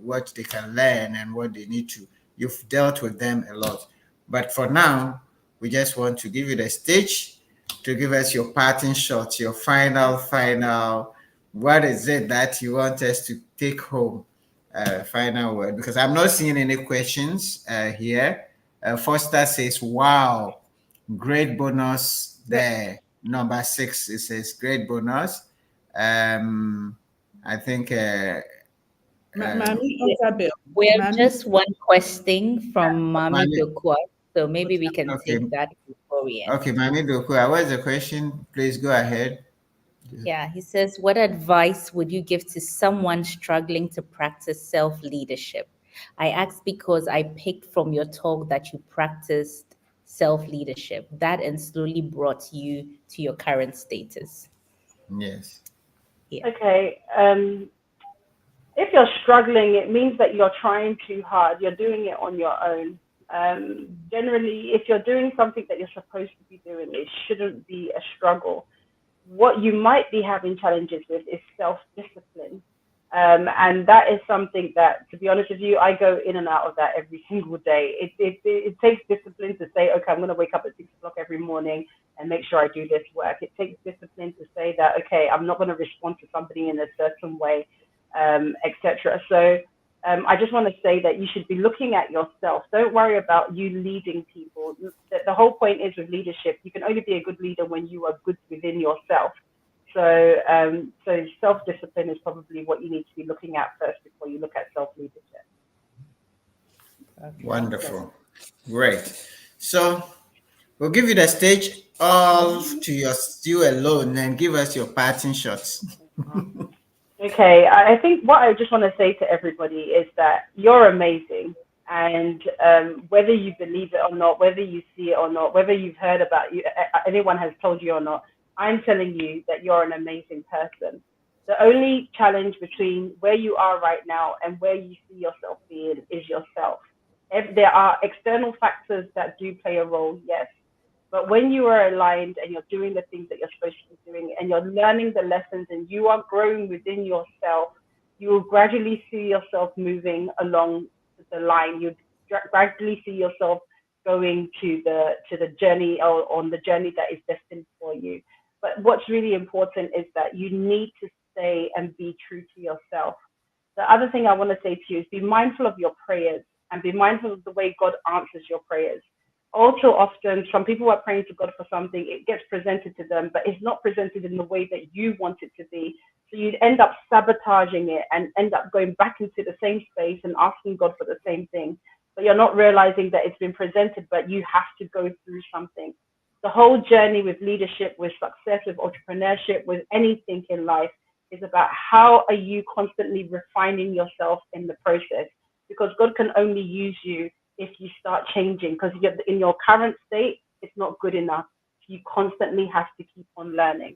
what they can learn and what they need to. You've dealt with them a lot, but for now, we just want to give you the stage to give us your parting shot, your final. What is it that you want us to take home? Final word, because I'm not seeing any questions here. Foster says, wow, great bonus The, there. Number 6, it says great bonus. Um, I think Mami Yeah. Otabel. We have Mami, just one question from Mami Mami, Dokwa. So maybe we can okay, take that before we end. Mami Dokua, what's the question? Please go ahead. Yeah, he says, what advice would you give to someone struggling to practice self leadership? I asked because I picked from your talk that you practiced self-leadership that and slowly brought you to your current status? Yes. Yeah. Okay. If you're struggling, it means that you're trying too hard. You're doing it on your own. Generally, if you're doing something that you're supposed to be doing, it shouldn't be a struggle. What you might be having challenges with is self-discipline. And that is something that, to be honest with you, I go in and out of that every single day. It takes discipline to say, okay, I'm going to wake up at 6 o'clock every morning and make sure I do this work. It takes discipline to say that, okay, I'm not going to respond to somebody in a certain way, etc. So I just want to say that you should be looking at yourself. Don't worry about you leading people. The whole point is with leadership, you can only be a good leader when you are good within yourself. So self-discipline is probably what you need to be looking at first before you look at self-leadership. Okay. Wonderful. Great. So we'll give you the stage all to you alone and give us your parting shots. Okay, I think what I just want to say to everybody is that you're amazing. And whether you believe it or not, whether you see it or not, whether you've heard about you, anyone has told you or not, I'm telling you that you're an amazing person. The only challenge between where you are right now and where you see yourself being is yourself. If there are external factors that do play a role, yes. But when you are aligned and you're doing the things that you're supposed to be doing and you're learning the lessons and you are growing within yourself, you will gradually see yourself moving along the line. You gradually see yourself going to the journey or on the journey that is destined for you. But what's really important is that you need to stay and be true to yourself. The other thing I want to say to you is be mindful of your prayers and be mindful of the way God answers your prayers. All too often, some people are praying to God for something, it gets presented to them, but it's not presented in the way that you want it to be. So you'd end up sabotaging it and end up going back into the same space and asking God for the same thing. But you're not realizing that it's been presented, but you have to go through something. The whole journey with leadership, with success, with entrepreneurship, with anything in life is about how are you constantly refining yourself in the process, because God can only use you if you start changing, because in your current state, it's not good enough. You constantly have to keep on learning.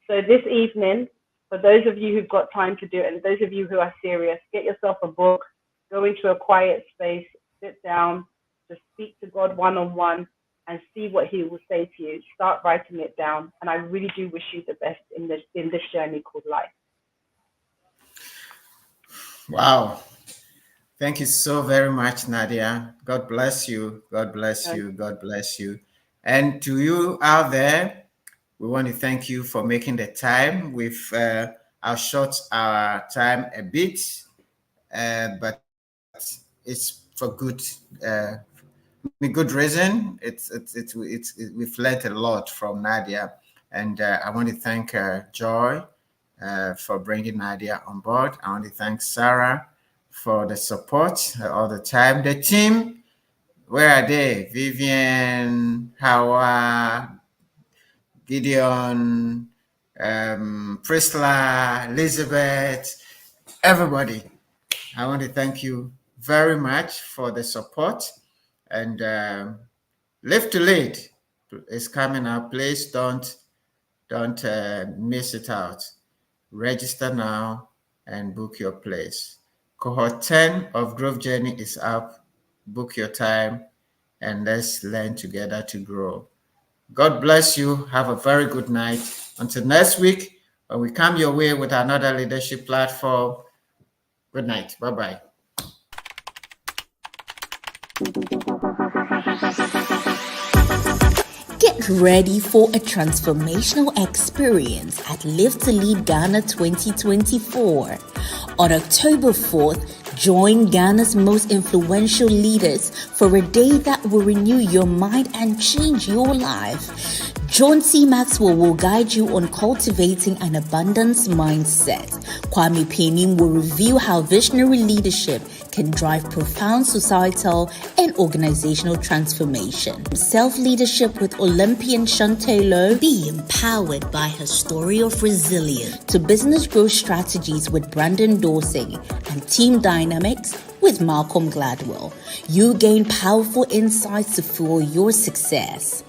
So this evening, for those of you who've got time to do it, and those of you who are serious, get yourself a book, go into a quiet space, sit down, just speak to God one-on-one and see what he will say to you. Start writing it down. And I really do wish you the best in this journey called life. Wow. Thank you so very much, Nadia. God bless you. God bless you. God bless you. And to you out there, we want to thank you for making the time. We've outshot our time a bit, but it's for good reason. We've learned a lot from Nadia, and I want to thank Joy for bringing Nadia on board. I want to thank Sarah for the support all the time. The team, where are they? Vivian, Hawa, Gideon, Priscilla, Elizabeth, everybody. I want to thank you very much for the support. And Live to Lead is coming up. Please don't miss it out. Register now and book your place. Cohort 10 of Growth Journey is up. Book your time and let's learn together to grow. God bless you. Have a very good night. Until next week, when we come your way with another leadership platform. Good night. Bye-bye. Get ready for a transformational experience at Live to Lead Ghana 2024. On October 4th, join Ghana's most influential leaders for a day that will renew your mind and change your life. John C. Maxwell will guide you on cultivating an abundance mindset. Kwame Penim will reveal how visionary leadership can drive profound societal and organizational transformation. Self-leadership with Olympian Chanté Lo, be empowered by her story of resilience, to business growth strategies with Brandon Dorsing and team dynamics with Malcolm Gladwell. You gain powerful insights to fuel your success.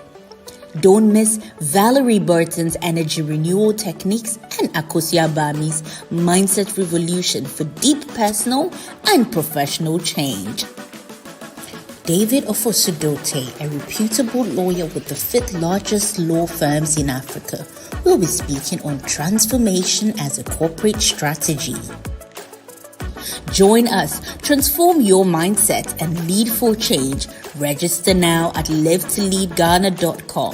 Don't miss Valerie Burton's energy renewal techniques and Akosia Bami's mindset revolution for deep personal and professional change. David Ofosudote, a reputable lawyer with the 5th largest law firms in Africa, will be speaking on transformation as a corporate strategy. Join us, transform your mindset and lead for change. Register now at livetoleadghana.com.